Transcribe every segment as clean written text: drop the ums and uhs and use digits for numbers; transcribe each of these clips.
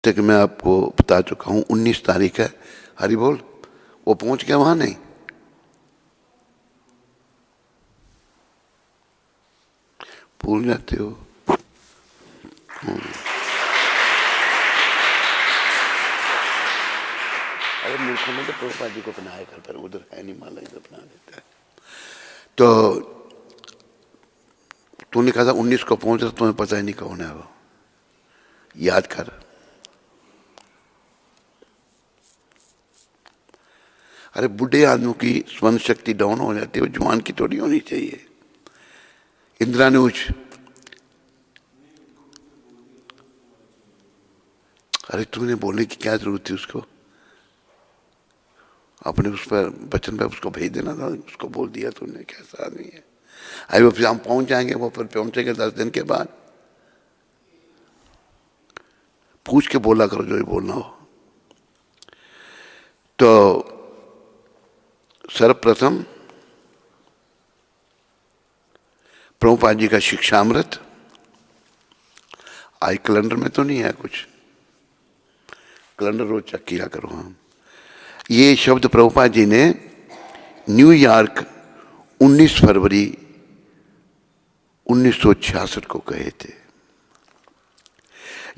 कि मैं आपको बता चुका हूं 19 तारीख है। हरि बोल। वो पहुंच गया वहां? नहीं, भूल जाते हो। अरे मूर्खों ने तो प्रभुपाद जी को बनाया कर, पर उधर है नहीं, माला इधर बना देता है। तो तूने कहा था 19 को पहुंच रहा, तुम्हें पता ही नहीं कौन है वो। याद कर। अरे बुढ़े आदमियों की स्मरण शक्ति डाउन हो जाती है, वो जवान की थोड़ी होनी चाहिए। इंद्रानुज, अरे तुमने बोलने की क्या जरूरत थी उसको? अपने उस पर बचन पर उसको भेज देना था, उसको बोल दिया तुमने। कैसा आदमी है। अरे वो फिर हम पहुंच जाएंगे, वो फिर पहुंचेंगे 10 दिन के बाद। पूछ के बोला करो जो ही बोलना हो। तो सर्वप्रथम प्रभुपाद जी का शिक्षामृत। आज कैलेंडर में तो नहीं है कुछ, कैलेंडर रोज चेक किया करो। हम ये शब्द प्रभुपाद जी ने न्यूयॉर्क 19 फरवरी 1966 को कहे थे।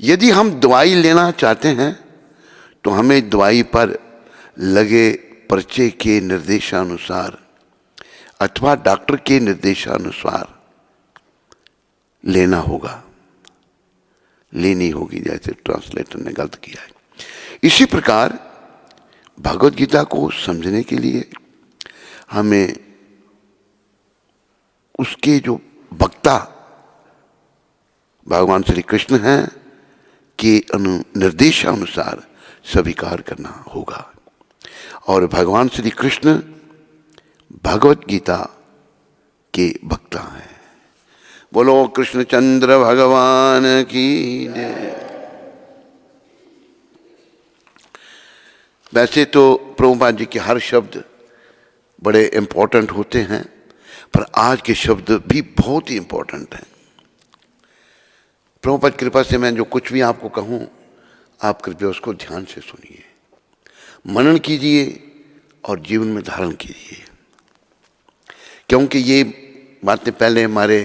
यदि हम दवाई लेना चाहते हैं तो हमें दवाई पर लगे पर्चे के निर्देशानुसार अथवा डॉक्टर के निर्देशानुसार लेना होगा, लेनी होगी, जैसे ट्रांसलेटर ने गलत किया है। इसी प्रकार भगवत गीता को समझने के लिए हमें उसके जो वक्ता भगवान श्री कृष्ण हैं के निर्देशानुसार स्वीकार करना होगा। और भगवान श्री कृष्ण भगवत गीता के वक्ता हैं। बोलो कृष्णचंद्र भगवान की जय। वैसे तो प्रभुपाद जी के हर शब्द बड़े इंपॉर्टेंट होते हैं, पर आज के शब्द भी बहुत ही इंपॉर्टेंट हैं। प्रभुपाद कृपा से मैं जो कुछ भी आपको कहूं, आप कृपया उसको ध्यान से सुनिए, मनन कीजिए और जीवन में धारण कीजिए। क्योंकि ये बातें पहले हमारे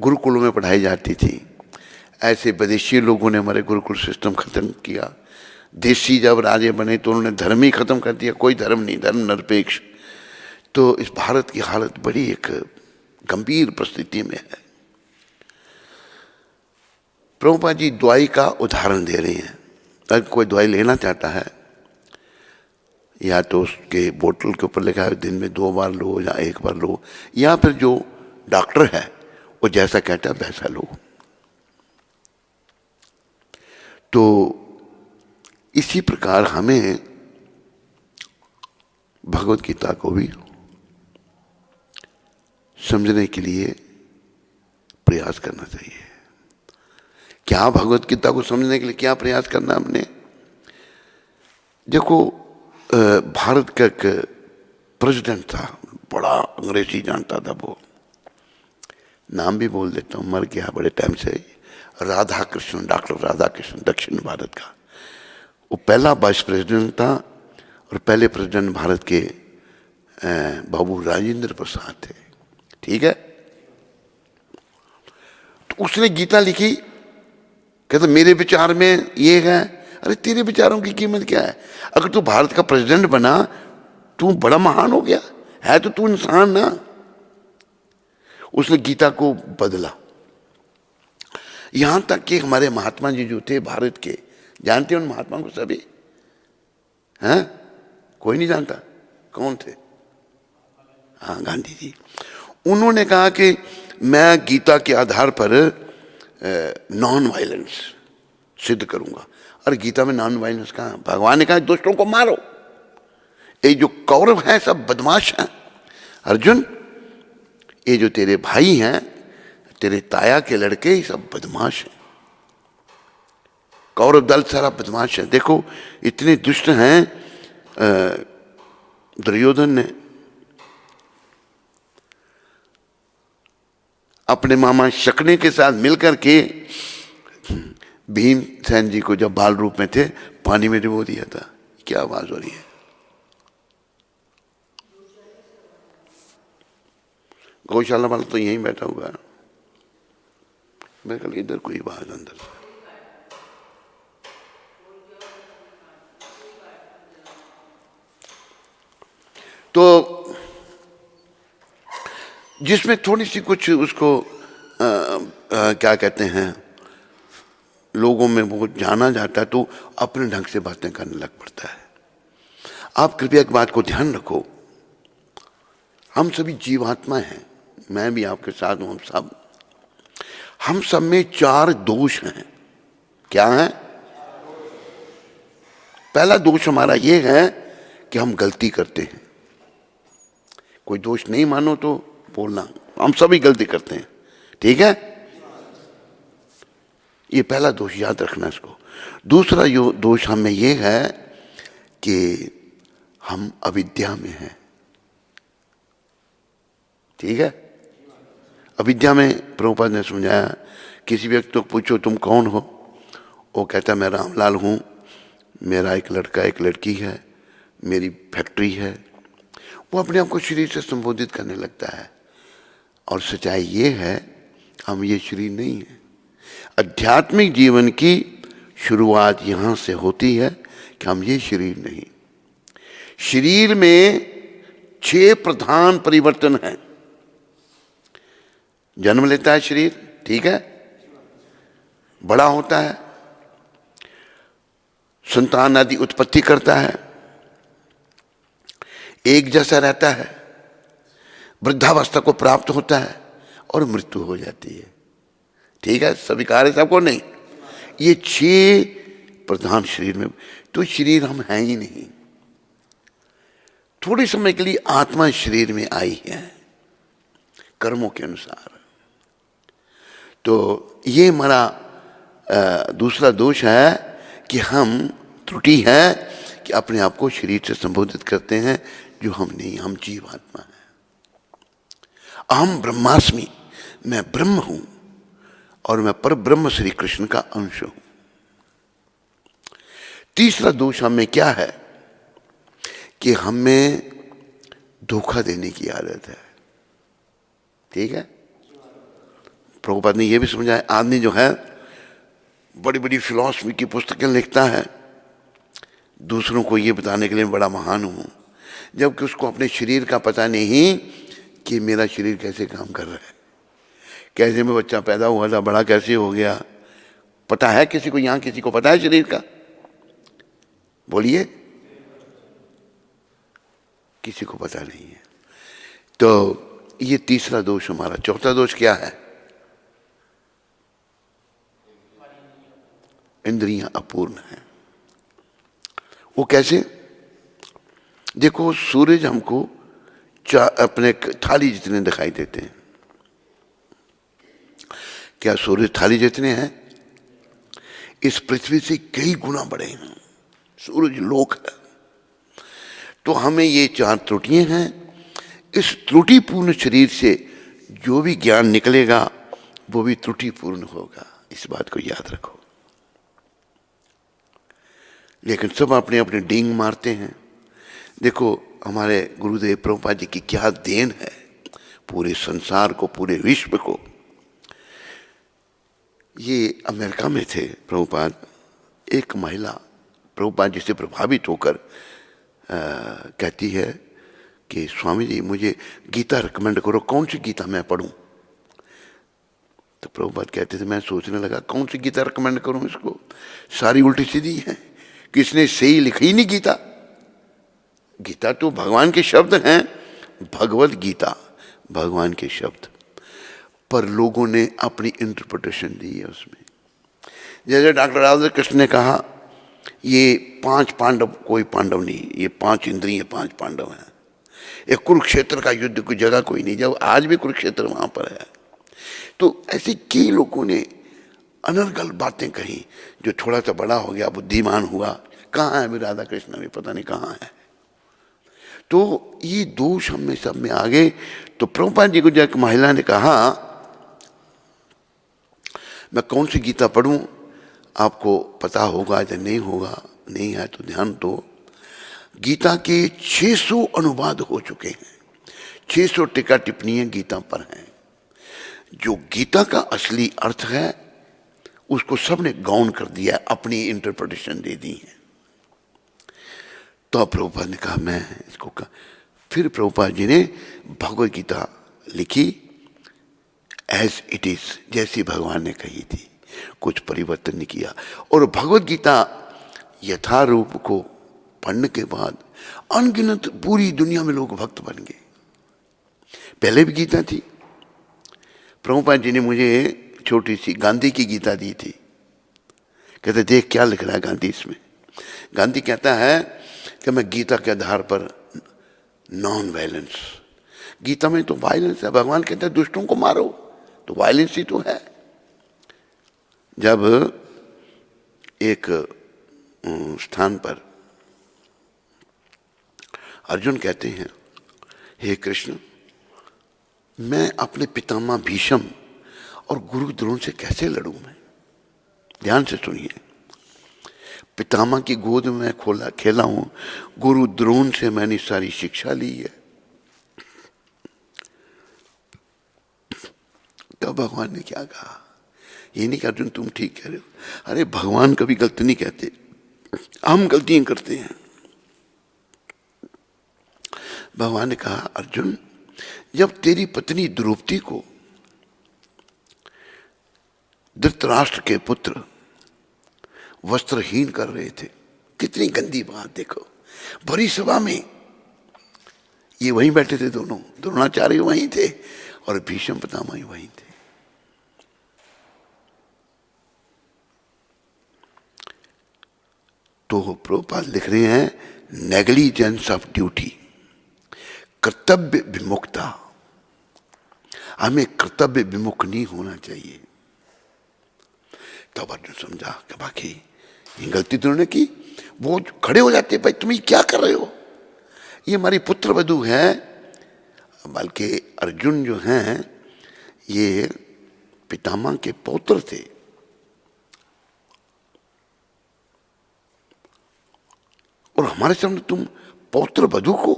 गुरुकुलों में पढ़ाई जाती थी। ऐसे विदेशी लोगों ने हमारे गुरुकुल सिस्टम खत्म किया। देशी जब राजे बने तो उन्होंने धर्म ही खत्म कर दिया। कोई धर्म नहीं, धर्म निरपेक्ष। तो इस भारत की हालत बड़ी एक गंभीर परिस्थिति में है। प्रभुपाद जी दवाई का उदाहरण दे रहे हैं। अगर कोई दवाई लेना चाहता है, या तो उसके बोतल के ऊपर लिखा है दिन में 2 बार लो या 1 बार लो, या फिर जो डॉक्टर है वो जैसा कहता है वैसा लो। तो इसी प्रकार हमें भगवत गीता को भी समझने के लिए प्रयास करना चाहिए। क्या भगवत गीता को समझने के लिए क्या प्रयास करना हमने? देखो, भारत का एक प्रेसिडेंट था, बड़ा अंग्रेजी जानता था। वो नाम भी बोल देता हूँ, मर गया बड़े टाइम से। राधा कृष्ण, डॉक्टर राधा कृष्ण, दक्षिण भारत का। वो पहला वाइस प्रेसिडेंट था और पहले प्रेसिडेंट भारत के बाबू राजेंद्र प्रसाद थे। ठीक है। तो उसने गीता लिखी, कहते मेरे विचार में ये है। अरे तेरे विचारों की कीमत क्या है? अगर तू भारत का प्रेसिडेंट बना, तू बड़ा महान हो गया है, तो तू इंसान ना। उसने गीता को बदला। यहां तक कि हमारे महात्मा जी जो थे भारत के, जानते हैं उन महात्मा को सभी? हैं? कोई नहीं जानता? कौन थे? हाँ, गांधी जी। उन्होंने कहा कि मैं गीता के आधार पर नॉन वायलेंस सिद्ध करूंगा। और गीता में नॉन वायलेंस कहा? भगवान ने कहा दुष्टों को मारो। ये जो कौरव हैं सब बदमाश हैं। अर्जुन, ये जो तेरे भाई हैं, तेरे ताया के लड़के, ये सब बदमाश हैं। कौरव दल सारा बदमाश है। देखो इतने दुष्ट हैं। दुर्योधन ने अपने मामा शकने के साथ मिलकर के भीमसेन जी को जब बाल रूप में थे पानी में डुबो दिया था। क्या आवाज हो रही है? गौशाला वाला तो यहीं बैठा हुआ है। मैं कल इधर कोई आवाज अंदर से। तो जिसमें थोड़ी सी कुछ उसको क्या कहते हैं, लोगों में वो जाना जाता है तो अपने ढंग से बातें करने लग पड़ता है। आप कृपया एक बात को ध्यान रखो, हम सभी जीवात्मा हैं, मैं भी आपके साथ हूं। हम सब में 4 दोष हैं। क्या है? पहला दोष हमारा ये है कि हम गलती करते हैं। कोई दोष नहीं मानो तो बोलना, हम सभी गलती करते हैं, ठीक है? ये पहला दोष, याद रखना इसको। दूसरा दोष हमें ये है कि हम अविद्या में हैं, ठीक है? अविद्या में प्रभुपाद ने समझाया, किसी व्यक्ति को पूछो तुम कौन हो, वो कहता मैं रामलाल हूं, मेरा एक लड़का एक लड़की है, मेरी फैक्ट्री है। वो अपने आप को शरीर से संबोधित करने लगता है। और सच्चाई ये है हम ये शरीर नहीं है। आध्यात्मिक जीवन की शुरुआत यहां से होती है कि हम ये शरीर नहीं। शरीर में 6 प्रधान परिवर्तन हैं। जन्म लेता है शरीर, ठीक है, बड़ा होता है, संतान आदि उत्पत्ति करता है, एक जैसा रहता है, वृद्धावस्था को प्राप्त होता है और मृत्यु हो जाती है, ठीक है? स्वीकार है सबको? नहीं। ये 6 प्रधान शरीर में, तो शरीर हम हैं ही नहीं। थोड़े समय के लिए आत्मा शरीर में आई है कर्मों के अनुसार। तो ये हमारा दूसरा दोष है कि हम त्रुटि है कि अपने आप को शरीर से संबोधित करते हैं, जो हम नहीं, हम जीवात्मा हैं। अहम ब्रह्मास्मि, मैं ब्रह्म हूं और मैं पर ब्रह्म श्री कृष्ण का अंश हूं। तीसरा दोष हमें क्या है कि हमें धोखा देने की आदत है, ठीक है? प्रभुपाद ने यह भी समझाया, आदमी जो है बड़ी बड़ी फिलॉसफी की पुस्तकें लिखता है, दूसरों को ये बताने के लिए बड़ा महान हूं, जबकि उसको अपने शरीर का पता नहीं कि मेरा शरीर कैसे काम कर रहा है, कैसे में बच्चा पैदा हुआ था, बड़ा कैसे हो गया। पता है किसी को? यहां किसी को पता है शरीर का? बोलिए, किसी को पता नहीं है। तो ये तीसरा दोष हमारा। चौथा दोष क्या है? इंद्रियां अपूर्ण हैं। वो कैसे? देखो, सूरज हमको अपने थाली जितने दिखाई देते हैं। क्या सूरज थाली जितने हैं? इस पृथ्वी से कई गुना बड़े हैं। सूरज लोक है। तो हमें ये 4 त्रुटियां हैं। इस त्रुटिपूर्ण शरीर से जो भी ज्ञान निकलेगा वो भी त्रुटिपूर्ण होगा, इस बात को याद रखो। लेकिन सब अपने अपने डींग मारते हैं। देखो, हमारे गुरुदेव प्रभुपाद जी की क्या देन है पूरे संसार को, पूरे विश्व को। ये अमेरिका में थे प्रभुपाद, एक महिला प्रभुपाद जी से प्रभावित होकर कहती है कि स्वामी जी मुझे गीता रिकमेंड करो, कौन सी गीता मैं पढूं? तो प्रभुपाद कहते थे, मैं सोचने लगा कौन सी गीता रिकमेंड करूं इसको, सारी उल्टी सीधी है, किसने सही लिखी ही नहीं गीता। गीता तो भगवान के शब्द हैं, भगवत गीता भगवान के शब्द, पर लोगों ने अपनी इंटरप्रिटेशन दी है उसमें। जैसे डॉक्टर राधा कृष्ण ने कहा ये 5 पांडव, कोई पांडव नहीं, ये 5 इंद्रिय 5 पांडव हैं। एक कुरुक्षेत्र का युद्ध की जगह कोई नहीं, जब आज भी कुरुक्षेत्र वहां पर है। तो ऐसे कई लोगों ने अनर्गल बातें कही, जो थोड़ा सा बड़ा हो गया, बुद्धिमान हुआ, कहाँ है अभी राधा कृष्ण, अभी पता नहीं कहाँ है। तो ये दोष हम में सब में आ गए। तो प्रभुपाद जी को जब एक महिला ने कहा मैं कौन सी गीता पढूं, आपको पता होगा या नहीं होगा, नहीं है तो ध्यान दो, गीता के 600 अनुवाद हो चुके हैं, 600 टीका टिप्पणियां गीता पर हैं। जो गीता का असली अर्थ है उसको सबने गौण कर दिया, अपनी इंटरप्रिटेशन दे दी है। तो प्रभुपाद ने कहा मैं इसको कहा। फिर प्रभुपाद जी ने भगवत गीता लिखी एज इट इज, जैसी भगवान ने कही थी, कुछ परिवर्तन नहीं किया। और भगवत गीता यथारूप को पढ़ने के बाद अनगिनत पूरी दुनिया में लोग भक्त बन गए। पहले भी गीता थी, प्रभुपाद जी ने मुझे छोटी सी गांधी की गीता दी थी। कहते देख क्या लिख रहा है गांधी इसमें। गांधी कहता है कि मैं गीता के आधार पर नॉन वायलेंस, गीता में तो वायलेंस है, भगवान कहते हैं दुष्टों को मारो, तो वायलेंस ही तो है। जब एक स्थान पर अर्जुन कहते हैं हे कृष्ण, मैं अपने पितामह भीष्म और गुरु द्रोण से कैसे लड़ूं मैं। ध्यान से सुनिए, पितामह की गोद में मैं खेला हूं, गुरु द्रोण से मैंने सारी शिक्षा ली है। तब भगवान ने क्या कहा, ये नहीं कहा अर्जुन तुम ठीक कह रहे हो। अरे भगवान कभी गलती नहीं कहते, हम गलतियां करते हैं। भगवान ने कहा अर्जुन, जब तेरी पत्नी द्रौपदी को धृतराष्ट्र के पुत्र वस्त्रहीन कर रहे थे, कितनी गंदी बात देखो, भरी सभा में ये वहीं बैठे थे, दोनों द्रोणाचार्य वहीं थे और भीष्म पितामह वहीं थे। तो प्रभुपाद लिख रहे हैं नेग्लिजेंस ऑफ ड्यूटी, कर्तव्य विमुखता, हमें कर्तव्य विमुख नहीं होना चाहिए। तब अर्जुन समझा कि बाकी ये गलती तो उन्होंने की। वो खड़े हो जाते, भाई तुम ये क्या कर रहे हो, ये हमारी पुत्र वधू है। बल्कि अर्जुन जो हैं ये पितामह के पौत्र थे, और हमारे सामने तुम पौत्र वधू को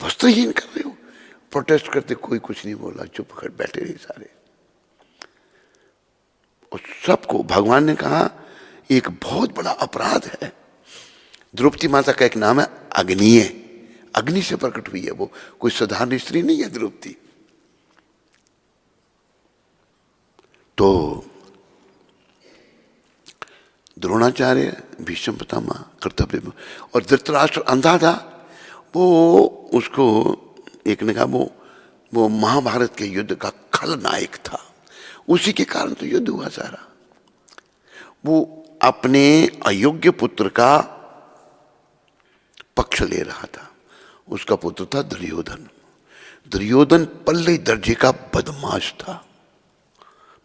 वस्त्रहीन कर रहे हो। प्रोटेस्ट करते, कोई कुछ नहीं बोला, चुप कर बैठे रहे सारे। और सबको भगवान ने कहा एक बहुत बड़ा अपराध है। द्रौपदी माता का एक नाम है अग्निय, अग्नि से प्रकट हुई है, वो कोई साधारण स्त्री नहीं है द्रौपदी। तो द्रोणाचार्य, भीष्म पितामह कर्तव्य, और धृतराष्ट्र अंधा था, वो उसको एक ने कहा वो महाभारत के युद्ध का खलनायक था, उसी के कारण तो युद्ध हुआ सारा। वो अपने अयोग्य पुत्र का पक्ष ले रहा था। उसका पुत्र था दुर्योधन। दुर्योधन पल्ले दर्जे का बदमाश था।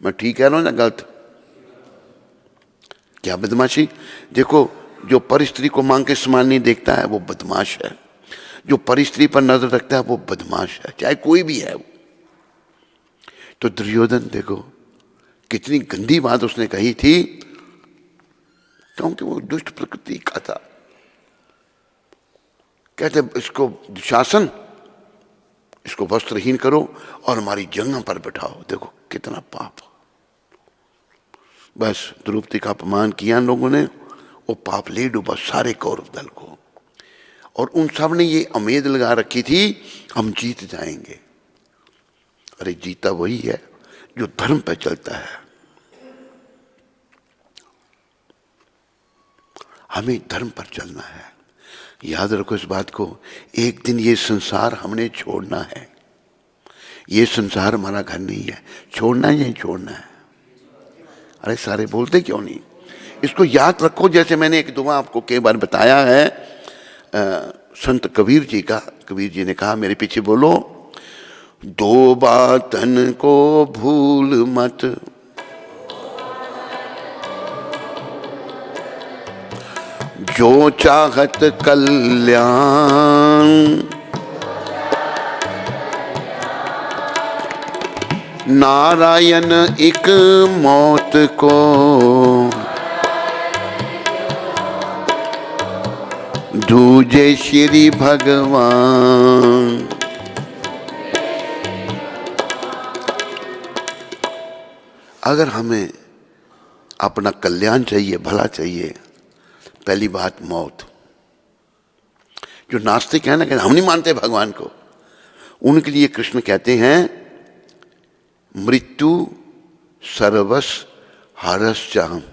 मैं ठीक कह रहा हूं ना गलत? क्या बदमाशी? देखो, जो परिस्त्री को मांग के समान नहीं देखता है वो बदमाश है, जो परिस्त्री पर नजर रखता है वो बदमाश है, चाहे कोई भी है वो। तो दुर्योधन देखो कितनी गंदी बात उसने कही थी, क्योंकि वो दुष्ट प्रकृति का था। कहते इसको शासन, इसको वस्त्रहीन करो और हमारी जंगह पर बैठाओ। देखो कितना पाप। बस द्रौपदी का अपमान किया इन लोगों ने, वो पाप ले डूबा सारे कौरव दल को। और उन सब ने ये उम्मीद लगा रखी थी हम जीत जाएंगे। अरे जीता वही है जो धर्म पर चलता है। हमें धर्म पर चलना है। याद रखो इस बात को, एक दिन ये संसार हमने छोड़ना है। ये संसार हमारा घर नहीं है, छोड़ना ही छोड़ना है। अरे सारे बोलते क्यों नहीं? इसको याद रखो। जैसे मैंने एक दुआ आपको कई बार बताया है, संत कबीर जी का। कबीर जी ने कहा, मेरे पीछे बोलो, दो बातन को भूल मत, जो चाहत कल्याण, नारायण एक मौत को दूजे श्री भगवान। अगर हमें अपना कल्याण चाहिए, भला चाहिए, पहली बात मौत। जो नास्तिक है ना, कहते हम नहीं मानते भगवान को, उनके लिए कृष्ण कहते हैं मृत्यु सर्वस हरस चाहम।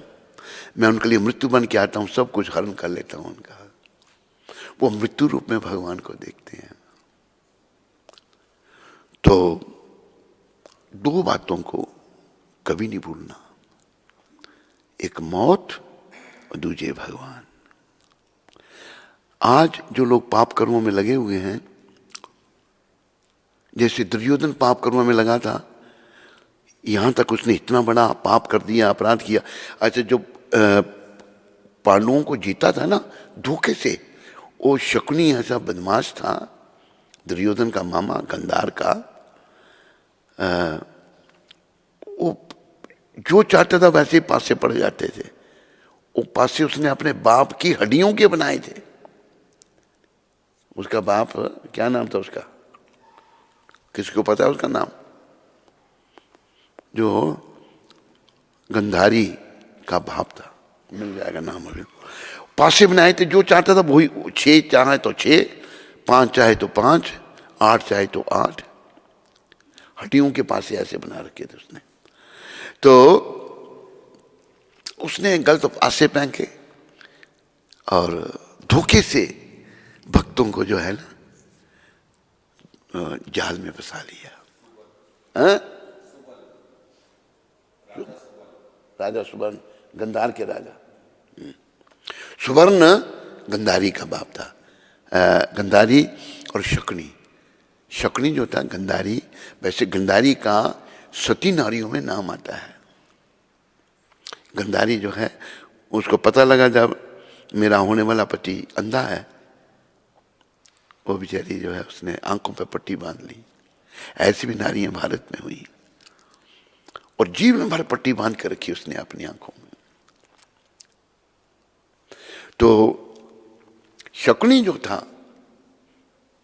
मैं उनके लिए मृत्यु बन के आता हूं, सब कुछ हरण कर लेता हूं उनका। वो मृत्यु रूप में भगवान को देखते हैं। तो दो बातों को कभी नहीं भूलना, एक मौत और दूजे भगवान। आज जो लोग पाप कर्मों में लगे हुए हैं, जैसे दुर्योधन पाप कर्मों में लगा था, यहां तक उसने इतना बड़ा पाप कर दिया, अपराध किया। अच्छा, जो पांडवों को जीता था ना धोखे से, वो शकुनी ऐसा बदमाश था, दुर्योधन का मामा गंधार का, वो जो चाहता था वैसे ही पासे पड़ जाते थे। वो पासे उसने अपने बाप की हड्डियों के बनाए थे। उसका बाप, क्या नाम था उसका, किसको पता है उसका नाम? जो गंधारी का बाप था, मिल जाएगा नाम अभी। पासे बनाए थे, जो चाहता था वही, 6 चाहे तो 6, 5 चाहे तो 5, 8 चाहे तो 8, हड्डियों के पासे ऐसे बना रखे थे उसने। तो उसने गलत पासे फेंके और धोखे से भक्तों को जो है ना जाल में फंसा लिया। राजा सुवर्ण, गंधार के राजा। सुवर्ण गंधारी का बाप था। गंधारी और शकुनी, शकुनी जो था गंधारी, वैसे गंधारी का सती नारियों में नाम आता है। गंधारी जो है, उसको पता लगा जब मेरा होने वाला पति अंधा है, वो बेचारी जो है उसने आंखों पे पट्टी बांध ली। ऐसी भी नारियां भारत में हुई, और जीवन भर पट्टी बांध कर रखी उसने अपनी आंखों में। तो शकुनी जो था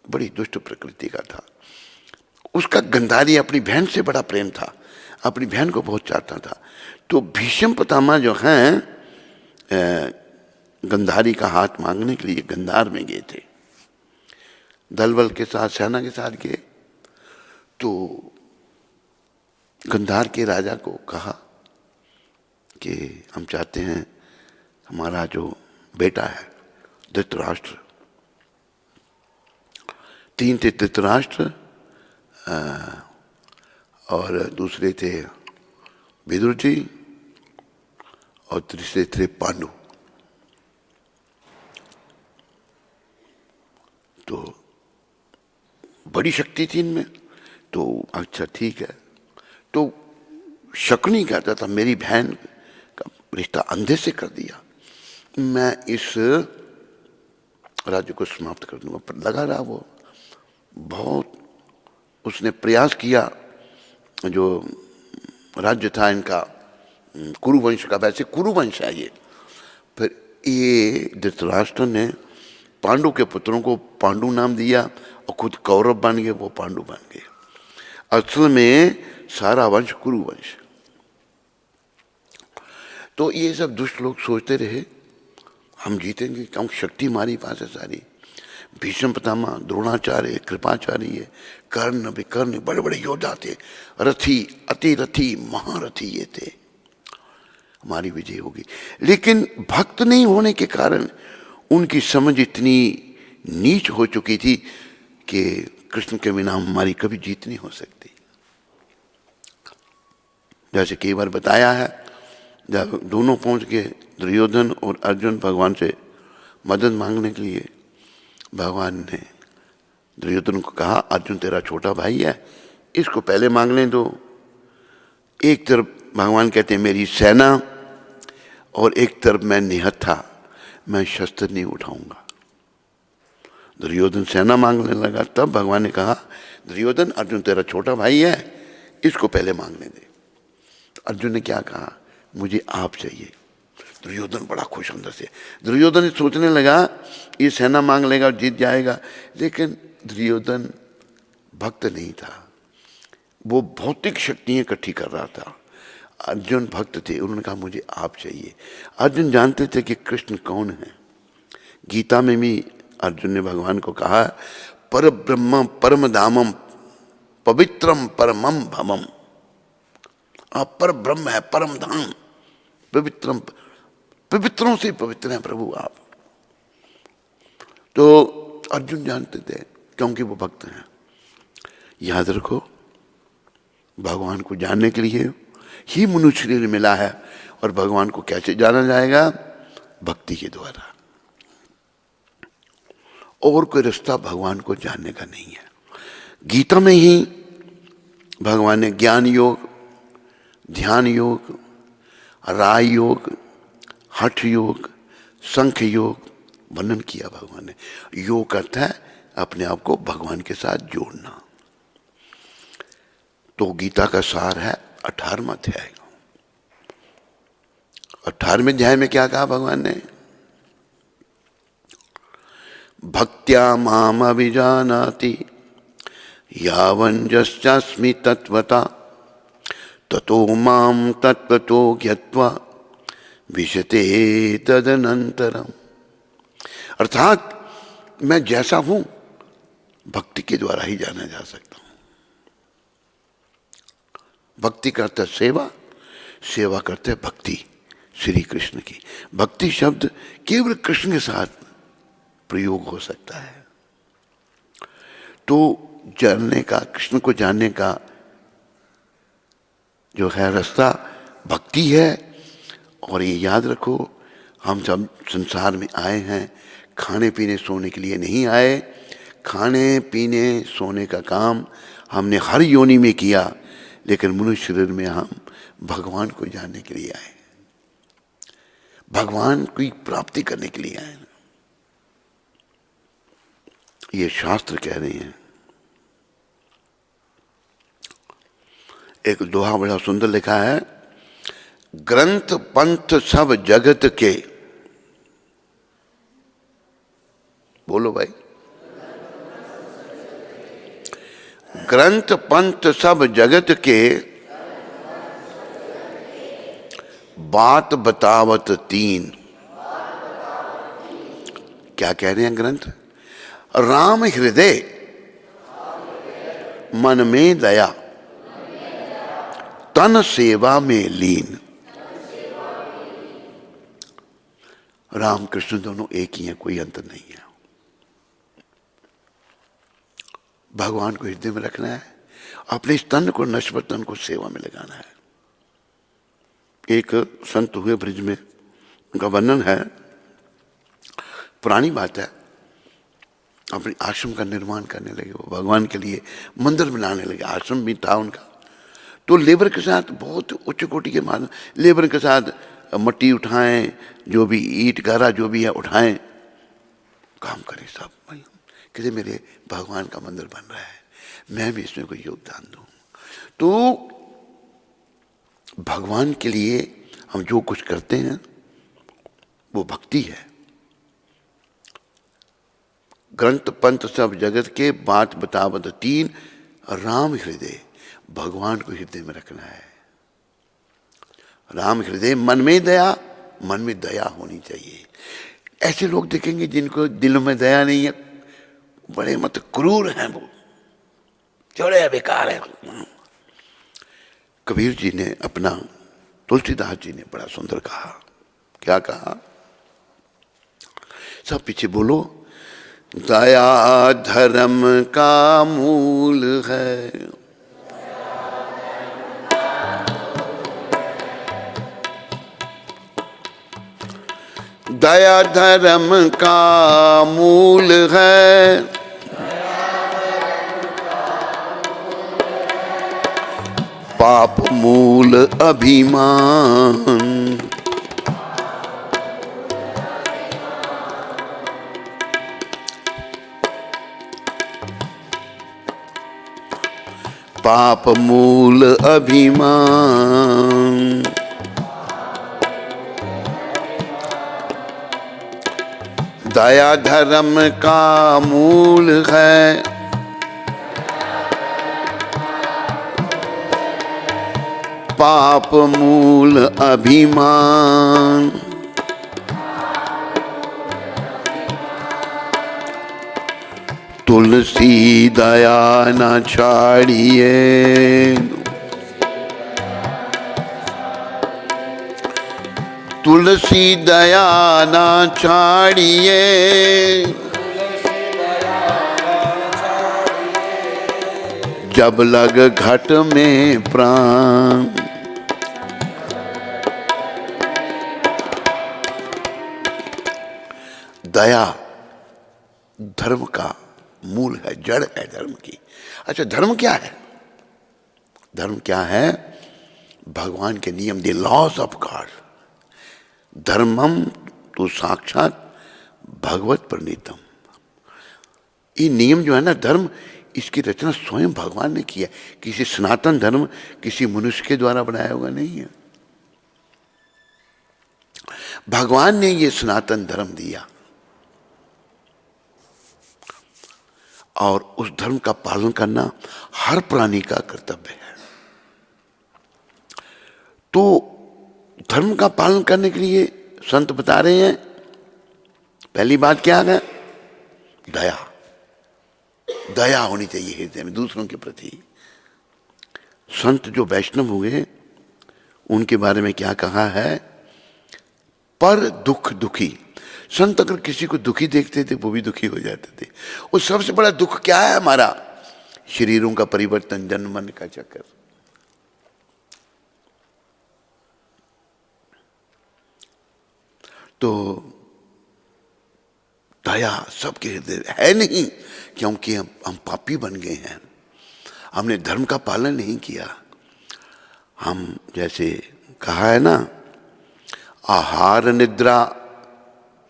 बड़ी दुष्ट प्रकृति का था। उसका गंधारी अपनी बहन से बड़ा प्रेम था, अपनी बहन को बहुत चाहता था। तो भीष्म पितामह जो हैं गंधारी का हाथ मांगने के लिए गंधार में गए थे, दल बल के साथ, सेना के साथ गए। तो गंधार के राजा को कहा कि हम चाहते हैं हमारा जो बेटा है धृतराष्ट्र, 3 थे धृतराष्ट्र और दूसरे थे विदुर जी और तीसरे थे पांडु। तो बड़ी शक्ति थी इनमें। तो अच्छा ठीक है। तो शकुनी कहता था मेरी बहन का रिश्ता अंधे से कर दिया, मैं इस राज्य को समाप्त कर दूंगा। पर लगा रहा वो, बहुत उसने प्रयास किया। जो राज्य था इनका कुरुवंश का, वैसे कुरुवंश है ये। फिर ये धृतराष्ट्र ने पांडु के पुत्रों को पांडु नाम दिया और खुद कौरव बन गए, वो पांडु बन गए। असल में सारा वंश कुरुवंश। तो ये सब दुष्ट लोग सोचते रहे हम जीतेंगे, क्योंकि शक्ति हमारी पास है सारी। भीष्म पितामह, द्रोणाचार्य, कृपाचार्य, कर्ण, विकर्ण, बड़े बड़े योद्धा थे, रथी, अति रथी, महारथी ये थे, हमारी विजय होगी। लेकिन भक्त नहीं होने के कारण उनकी समझ इतनी नीच हो चुकी थी कि कृष्ण के बिना हमारी कभी जीत नहीं हो सकती। जैसे कई बार बताया है, जब दोनों पहुंच गए दुर्योधन और अर्जुन भगवान से मदद मांगने के लिए, भगवान ने दुर्योधन को कहा अर्जुन तेरा छोटा भाई है, इसको पहले मांगने दो। एक तरफ भगवान कहते हैं मेरी सेना, और एक तरफ मैं निहत्था, मैं शस्त्र नहीं उठाऊंगा। दुर्योधन सेना मांगने लगा, तब भगवान ने कहा दुर्योधन अर्जुन तेरा छोटा भाई है, इसको पहले मांगने दे। अर्जुन ने क्या कहा, मुझे आप चाहिए। दुर्योधन बड़ा खुश अंदर से। दुर्योधन सोचने लगा ये सेना मांग लेगा, जीत जाएगा, लेकिन दुर्योधन भक्त नहीं था, वो भौतिक शक्तियां इकट्ठी कर रहा था। अर्जुन भक्त थे, उन्होंने कहा मुझे आप चाहिए। अर्जुन जानते थे कि कृष्ण कौन है। गीता में भी अर्जुन ने भगवान को कहा, पर ब्रह्म परम धामम पवित्रम परमम भवम। आप पर ब्रह्म है, परम धाम, पवित्रम, पवित्रों से पवित्र हैं प्रभु आप। तो अर्जुन जानते थे क्योंकि वो भक्त हैं। याद रखो, भगवान को जानने के लिए ही मनुष्य शरीर मिला है, और भगवान को कैसे जाना जाएगा? भक्ति के द्वारा। और कोई रास्ता भगवान को जानने का नहीं है। गीता में ही भगवान ने ज्ञान योग, ध्यान योग, राय योग, हठ योग, संख्य योग वर्णन किया भगवान ने। योग करता है अपने आप को भगवान के साथ जोड़ना। तो गीता का सार है 18वां अध्याय। 18वें अध्याय में क्या कहा भगवान ने? भक्त्या माम अभिजानाति यावन्यस्मि तत्वता ततो माम तत्वतो ज्ञत्वा विशते तदनंतरम। अर्थात मैं जैसा हूं भक्ति के द्वारा ही जाना जा सकता हूं। भक्ति करते सेवा, सेवा करते भक्ति श्री कृष्ण की। भक्ति शब्द केवल कृष्ण के साथ प्रयोग हो सकता है। तो जानने का, कृष्ण को जानने का जो है रास्ता भक्ति है। और ये याद रखो, हम सब संसार में आए हैं खाने पीने सोने के लिए नहीं आए। खाने पीने सोने का काम हमने हर योनि में किया, लेकिन मनुष्य शरीर में हम भगवान को जानने के लिए आए, भगवान की प्राप्ति करने के लिए आए। ये शास्त्र कह रहे हैं। एक दोहा बड़ा सुंदर लिखा है, ग्रंथ पंथ सब जगत के, बोलो भाई, ग्रंथ पंथ सब जगत के बात बतावत तीन। क्या कह रहे हैं ग्रंथ? राम हृदय मन में दया तन सेवा में लीन। राम कृष्ण दोनों एक ही हैं, कोई अंतर नहीं है। भगवान को हृदय में रखना है, अपने इस तन को, नश्वर तन को सेवा में लगाना है। एक संत हुए ब्रिज में, उनका वर्णन है, पुरानी बात है, अपने आश्रम का निर्माण करने लगे। वो भगवान के लिए मंदिर बनाने लगे। आश्रम भी था उनका। तो लेबर के साथ, बहुत उच्च कोटि के मानव, लेबर के साथ मट्टी उठाएं, जो भी ईंट गारा जो भी है उठाएं, काम करें सब। कहते मेरे भगवान का मंदिर बन रहा है, मैं भी इसमें कोई योगदान दूं। तो भगवान के लिए हम जो कुछ करते हैं वो भक्ति है। ग्रंथ पंथ सब जगत के बात बतावत तीन। राम हृदय, भगवान को हृदय में रखना है। राम हृदय मन में दया, मन में दया होनी चाहिए। ऐसे लोग देखेंगे जिनको दिल में दया नहीं है, बड़े मत क्रूर हैं, वो चौड़े बेकार है। कबीर जी ने अपना, तुलसीदास जी ने बड़ा सुंदर कहा। क्या कहा? सब पीछे बोलो। दया धर्म का मूल है, दया धर्म का मूल है, पाप मूल अभिमान। पाप मूल अभिमान। दया धर्म का मूल है, पाप मूल अभिमान। तुलसी दया न छाड़िए, तुलसी दया न छाड़िए, जब लग घट में प्राण। दया धर्म का मूल है, जड़ है धर्म की। अच्छा, धर्म क्या है? धर्म क्या है? भगवान के नियम, द लॉज ऑफ गॉड। धर्मम तो साक्षात भगवत प्रणीतम। ये नियम जो है ना, धर्म, इसकी रचना स्वयं भगवान ने किया। किसी सनातन धर्म किसी मनुष्य के द्वारा बनाया हुआ नहीं है। भगवान ने ये सनातन धर्म दिया और उस धर्म का पालन करना हर प्राणी का कर्तव्य है। तो धर्म का पालन करने के लिए संत बता रहे हैं, पहली बात क्या है? दया। दया होनी चाहिए हृदय में दूसरों के प्रति। संत जो वैष्णव हुए उनके बारे में क्या कहा है? पर दुख दुखी। संत अगर किसी को दुखी देखते थे वो भी दुखी हो जाते थे। और सबसे बड़ा दुख क्या है हमारा? शरीरों का परिवर्तन, जन्म मरण का चक्कर। तो दया सबके हृदय है नहीं, क्योंकि हम पापी बन गए हैं। हमने धर्म का पालन नहीं किया। हम जैसे कहा है ना, आहार निद्रा,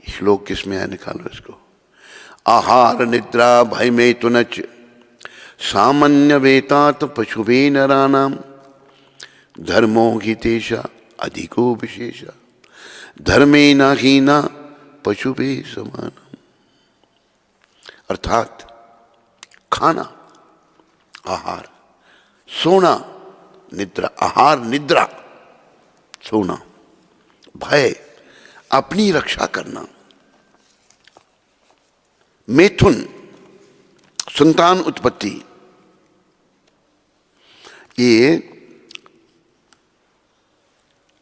श्लोक किसमें है? निकालो इसको। आहार निद्रा भय में तुनच, सामान्य वेतात पशुभे नरानाम, धर्मो हितेशा अधिको विशेषा, धर्मे न हीना पशुभे समान। अर्थात खाना, आहार, सोना, निद्रा। आहार निद्रा, सोना, भय, अपनी रक्षा करना, मैथुन, संतान उत्पत्ति। ये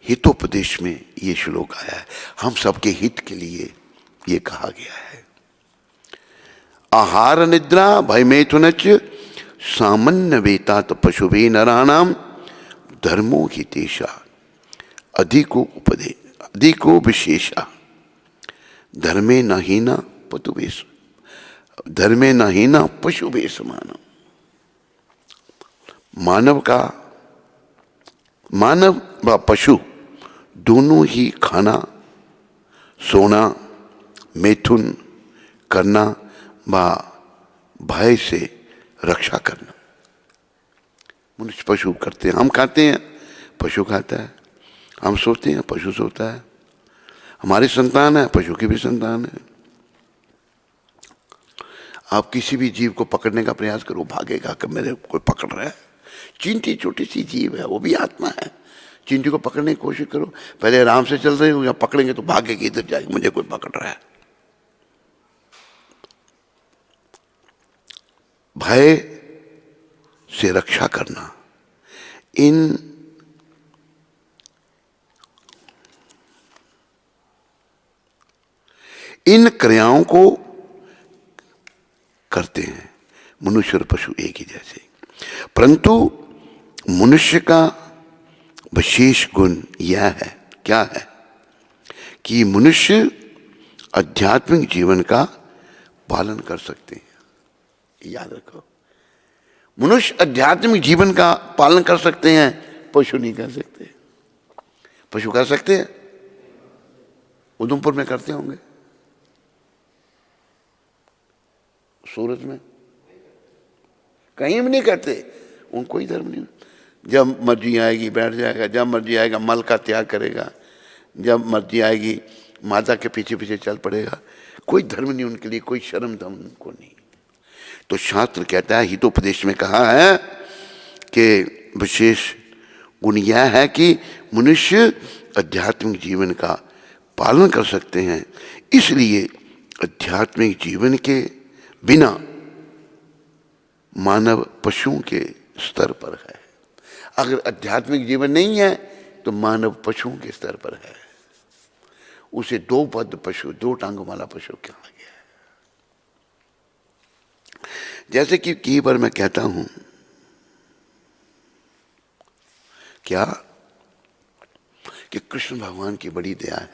हितोपदेश में ये श्लोक आया है। हम सबके हित के लिए ये कहा गया है। आहार निद्रा भय मैथुनच, सामान्य वेतात पशुभे नराणाम, धर्मो हितेशा अधिको उपदे अधिको विशेषा, धर्मे न हीना पशुभे, धर्मे न हीना पशुभे समान। मानव व पशु दोनों ही खाना, सोना, मैथुन करना व भय से रक्षा करना। मनुष्य पशु करते हैं, हम खाते हैं, पशु खाता है। हम सोते हैं, पशु सोता है। हमारी संतान है, पशु की भी संतान है। आप किसी भी जीव को पकड़ने का प्रयास करो, भागेगा कि मेरे कोई पकड़ रहा है। चींटी छोटी सी जीव है, वो भी आत्मा है। चींटी को पकड़ने की कोशिश करो, पहले आराम से चल रहे हो, या पकड़ेंगे तो भागेगी, इधर जाएगी, मुझे कोई पकड़ रहा है। भय से रक्षा करना, इन क्रियाओं को करते हैं मनुष्य और पशु एक ही जैसे। परंतु मनुष्य का विशेष गुण यह है, क्या है? कि मनुष्य आध्यात्मिक जीवन का पालन कर सकते हैं। याद रखो, मनुष्य आध्यात्मिक जीवन का पालन कर सकते हैं, पशु नहीं कर सकते। पशु कर सकते हैं, उधमपुर में करते होंगे, सूरत में कहीं भी नहीं करते। उनको कोई धर्म नहीं। जब मर्जी आएगी बैठ जाएगा, जब मर्जी आएगा मल का त्याग करेगा, जब मर्जी आएगी माता के पीछे पीछे चल पड़ेगा, कोई धर्म नहीं उनके लिए, कोई शर्म धर्म उनको नहीं। तो शास्त्र कहता है, हितोपदेश में कहा है कि विशेष गुण यह है कि मनुष्य आध्यात्मिक जीवन का पालन कर सकते हैं। इसलिए आध्यात्मिक जीवन के बिना मानव पशुओं के स्तर पर है। अगर आध्यात्मिक जीवन नहीं है तो मानव पशुओं के स्तर पर है। उसे दो पद पशु, दो टांगों वाला पशु कहा गया है। जैसे कि कई बार मैं कहता हूं, क्या कि कृष्ण भगवान की बड़ी दया है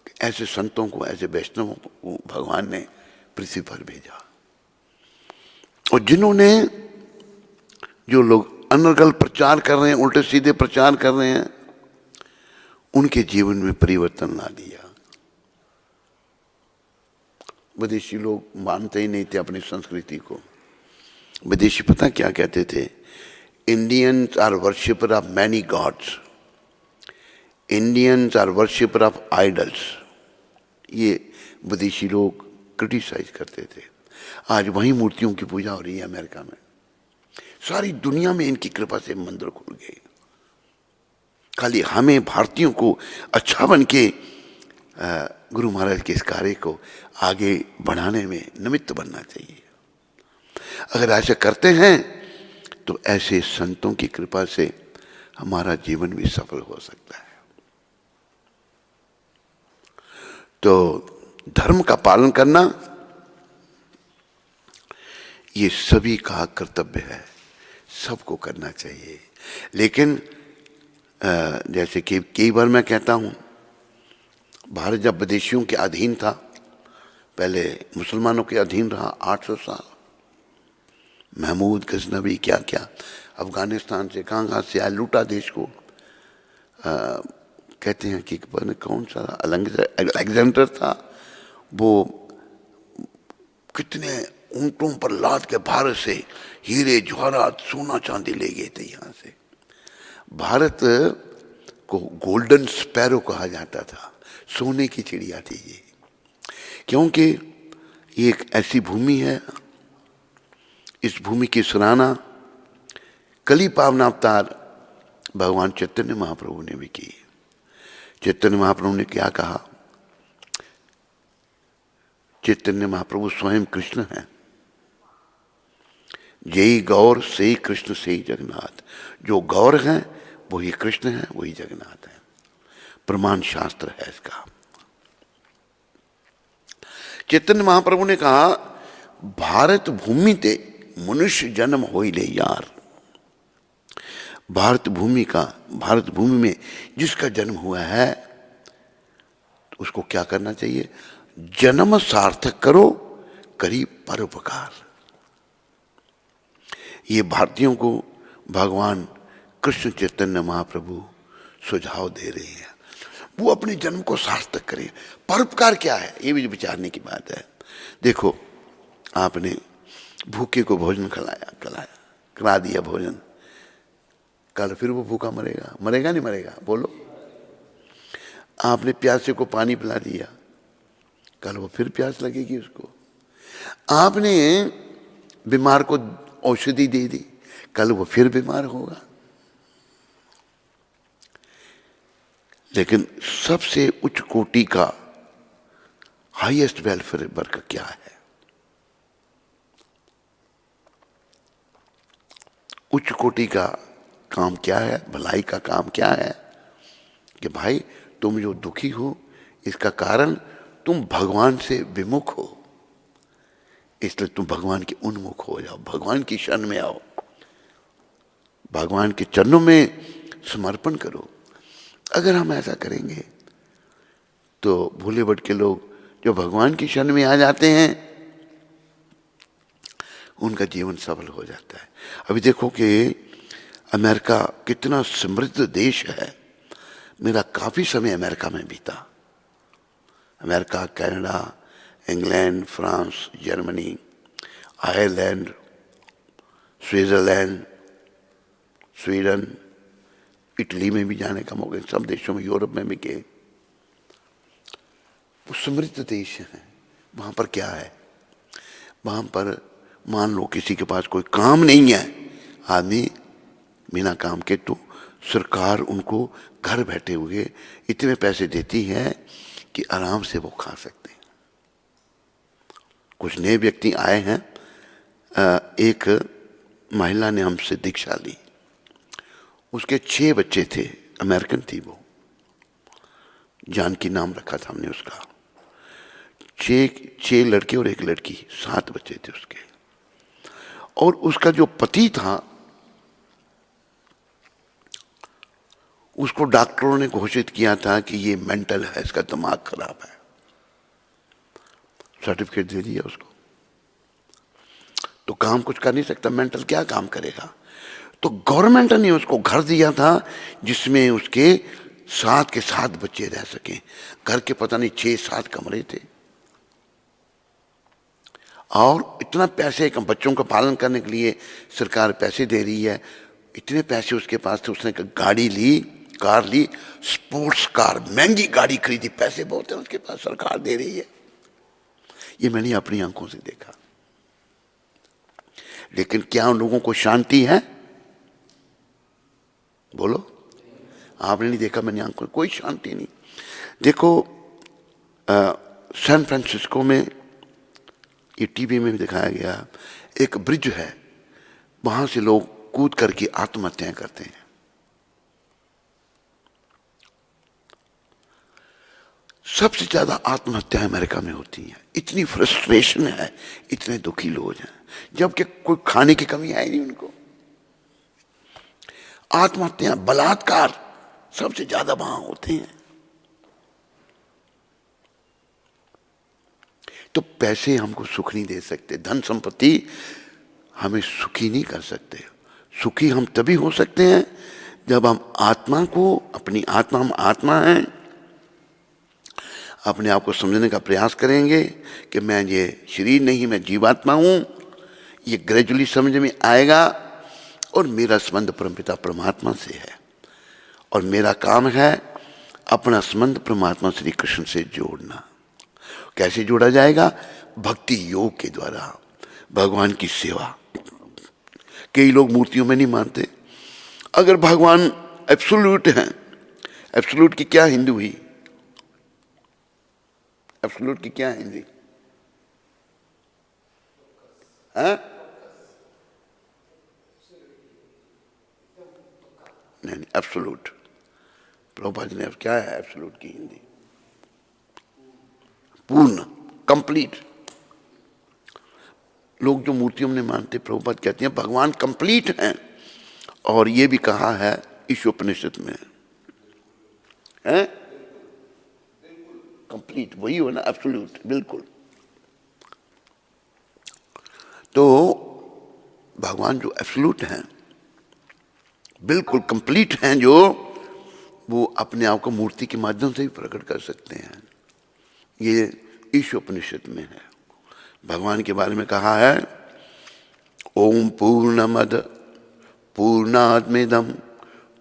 कि ऐसे संतों को, ऐसे वैष्णवों को भगवान ने पृथ्वी पर भेजा, और जिन्होंने, जो लोग अनर्गल प्रचार कर रहे हैं, उल्टे सीधे प्रचार कर रहे हैं, उनके जीवन में परिवर्तन ला दिया। विदेशी लोग मानते ही नहीं थे अपनी संस्कृति को। विदेशी पता क्या कहते थे? Indians are worshipper of many gods, Indians are worshipper of idols. ये विदेशी लोग क्रिटिसाइज करते थे। आज वही मूर्तियों की पूजा हो रही है अमेरिका में। सारी दुनिया में इनकी कृपा से मंदिर खुल गए। खाली हमें भारतीयों को अच्छा बन के गुरु महाराज के इस कार्य को आगे बढ़ाने में निमित्त बनना चाहिए। अगर ऐसा करते हैं तो ऐसे संतों की कृपा से हमारा जीवन भी सफल हो सकता है। तो धर्म का पालन करना ये सभी का कर्तव्य है, सबको करना चाहिए। लेकिन जैसे कि कई बार मैं कहता हूं, भारत जब विदेशियों के अधीन था, पहले मुसलमानों के अधीन रहा 800 साल, महमूद गजनवी क्या क्या अफगानिस्तान से कहाँ से आया, लूटा देश को। कहते हैं कि कौन सा अलेक्जेंडर था, वो कितने ऊंटों पर लाद के भारत से हीरे जवाहरात सोना चांदी ले गए थे। यहाँ से भारत को गोल्डन स्पैरो कहा जाता था, सोने की चिड़िया थी ये, क्योंकि ये एक ऐसी भूमि है, इस भूमि की सराहना कली पावन अवतार भगवान चैतन्य महाप्रभु ने भी की। चैतन्य महाप्रभु ने क्या कहा? चैतन्य महाप्रभु स्वयं कृष्ण हैं। जय गौर से कृष्ण से ही जगन्नाथ। जो गौर हैं वही कृष्ण हैं, वही जगन्नाथ हैं। प्रमाण शास्त्र है इसका। चैतन्य महाप्रभु ने कहा, भारत भूमि ते मनुष्य जन्म होई ले यार। भारत भूमि में जिसका जन्म हुआ है उसको क्या करना चाहिए? जन्म सार्थक करो, करी परोपकार। ये भारतीयों को भगवान कृष्ण चैतन्य महाप्रभु सुझाव दे रहे हैं, वो अपने जन्म को सार्थक करें। परोपकार क्या है, ये भी विचारने की बात है। देखो, आपने भूखे को भोजन करा दिया भोजन, कल फिर वो भूखा मरेगा? मरेगा नहीं मरेगा? बोलो। आपने प्यासे को पानी पिला दिया, कल वो फिर प्यास लगेगी उसको। आपने बीमार को औषधि दे दी, कल वो फिर बीमार होगा। लेकिन सबसे उच्च कोटि का हाईएस्ट वेलफेयर वर्क क्या है? उच्च कोटि का काम क्या है? भलाई का काम क्या है? कि भाई तुम जो दुखी हो इसका कारण तुम भगवान से विमुख हो, इसलिए तुम भगवान के उन्मुख हो जाओ, भगवान की शरण में आओ, भगवान के चरणों में समर्पण करो। अगर हम ऐसा करेंगे तो भोले भटके लोग जो भगवान की शरण में आ जाते हैं उनका जीवन सफल हो जाता है। अभी देखो कि अमेरिका कितना समृद्ध देश है। मेरा काफ़ी समय अमेरिका में बीता। America, Canada, England, France, Germany, Ireland, Switzerland, Sweden, Italy में भी जाने का मौका, सब देशों में, यूरोप में भी गए। वो समृद्ध देश है। वहाँ पर क्या है, वहाँ पर मान लो किसी के पास कोई काम नहीं है, आदमी बिना काम के, तो सरकार उनको घर बैठे हुए इतने पैसे देती है कि आराम से वो खा सकते हैं। कुछ नए व्यक्ति आए हैं, एक महिला ने हमसे दीक्षा ली, उसके 6 बच्चे थे, अमेरिकन थी वो, जानकी नाम रखा था हमने उसका। 6 लड़के और 1 लड़की, 7 बच्चे थे उसके। और उसका जो पति था, उसको डॉक्टरों ने घोषित किया था कि ये मेंटल है, इसका दिमाग खराब है। सर्टिफिकेट दे दिया उसको, तो काम कुछ कर नहीं सकता, मेंटल क्या काम करेगा। तो गवर्नमेंट ने उसको घर दिया था जिसमें उसके 7 के 7 बच्चे रह सके। घर के पता नहीं 6-7 कमरे थे, और इतना पैसे बच्चों का पालन करने के लिए सरकार पैसे दे रही है। इतने पैसे उसके पास थे, उसने गाड़ी ली, कार ली, स्पोर्ट्स कार, महंगी गाड़ी खरीदी, पैसे बहुत है उसके पास, सरकार दे रही है। ये मैंने अपनी आंखों से देखा। लेकिन क्या उन लोगों को शांति है? बोलो, आपने नहीं देखा, मैंने आंखों, कोई शांति नहीं। देखो सैन फ्रांसिस्को में, ये टीवी में भी दिखाया गया, एक ब्रिज है, वहां से लोग कूद करके आत्महत्याएं करते हैं। सबसे ज्यादा आत्महत्याएं अमेरिका में होती हैं। इतनी फ्रस्ट्रेशन है, इतने दुखी लोग हैं, जबकि कोई खाने की कमी है नहीं उनको। आत्महत्याएं, बलात्कार सबसे ज्यादा वहां होते हैं। तो पैसे हमको सुख नहीं दे सकते, धन संपत्ति हमें सुखी नहीं कर सकते। सुखी हम तभी हो सकते हैं जब हम आत्मा को, अपनी आत्मा, हम आत्मा हैं, अपने आप को समझने का प्रयास करेंगे कि मैं ये शरीर नहीं, मैं जीवात्मा हूं। ये ग्रेजुअली समझ में आएगा, और मेरा संबंध परमपिता परमात्मा से है, और मेरा काम है अपना संबंध परमात्मा श्री कृष्ण से जोड़ना। कैसे जोड़ा जाएगा? भक्ति योग के द्वारा, भगवान की सेवा। कई लोग मूर्तियों में नहीं मानते। अगर भगवान एब्सोल्यूट हैं, एब्सोल्यूट की क्या हिंदी हुई? एब्सोल्यूट की क्या हिंदी? हाँ? नहीं, एब्सोल्यूट। प्रभुपाद ने क्या है एब्सोल्यूट की हिंदी? पूर्ण, कंप्लीट। लोग जो मूर्तियों में मानते, प्रभुपाद कहते हैं भगवान कंप्लीट हैं, और ये भी कहा है ईशोपनिषद में, है कंप्लीट, वही हो ना, एब्सोल्यूट, बिल्कुल। तो भगवान जो एब्सोल्यूट हैं, बिल्कुल कंप्लीट हैं, जो वो अपने आप को मूर्ति के माध्यम से भी प्रकट कर सकते हैं। ये ईशोपनिषद में है। भगवान के बारे में कहा है, ओम पूर्णमद पूर्णादमिदं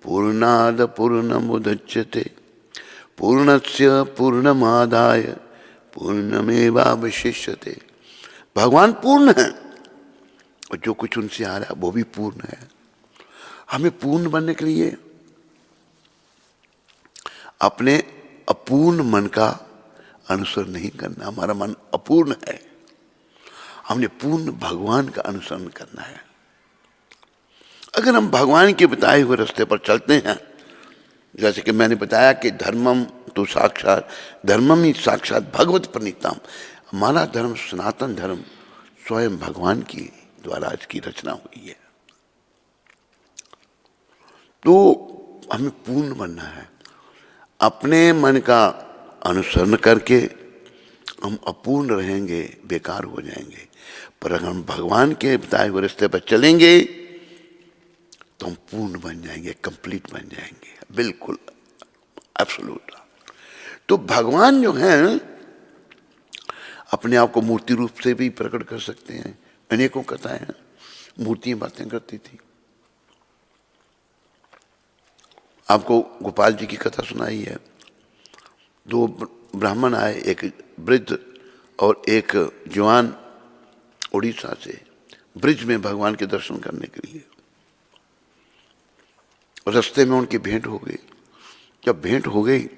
पूर्णाद पूर्णमुदच्यते पूर्णस्य पूर्णमादाय पूर्णमेवावशिष्यते। भगवान पूर्ण है, और जो कुछ उनसे आ रहा है वो भी पूर्ण है। हमें पूर्ण बनने के लिए अपने अपूर्ण मन का अनुसरण नहीं करना। हमारा मन अपूर्ण है, हमने पूर्ण भगवान का अनुसरण करना है। अगर हम भगवान के बताए हुए रास्ते पर चलते हैं, जैसे कि मैंने बताया कि धर्मम तो साक्षात, धर्मम ही साक्षात भगवत प्रणीतम। हमारा धर्म, सनातन धर्म, स्वयं भगवान की द्वारा इसकी रचना हुई है। तो हमें पूर्ण बनना है। अपने मन का अनुसरण करके हम अपूर्ण रहेंगे, बेकार हो जाएंगे। पर अगर हम भगवान के बताए हुए रास्ते पर चलेंगे तो हम पूर्ण बन जाएंगे, कंप्लीट बन जाएंगे, बिल्कुल एब्सोल्यूट। तो भगवान जो हैं अपने आप को मूर्ति रूप से भी प्रकट कर सकते हैं। अनेकों कथाएं हैं, मूर्तियां बातें करती थी। आपको गोपाल जी की कथा सुनाई है। 2 ब्राह्मण आए, एक वृद्ध और एक जवान उड़ीसा से, ब्रिज में भगवान के दर्शन करने के लिए। रास्ते में उनकी भेंट हो गई। जब भेंट हो गई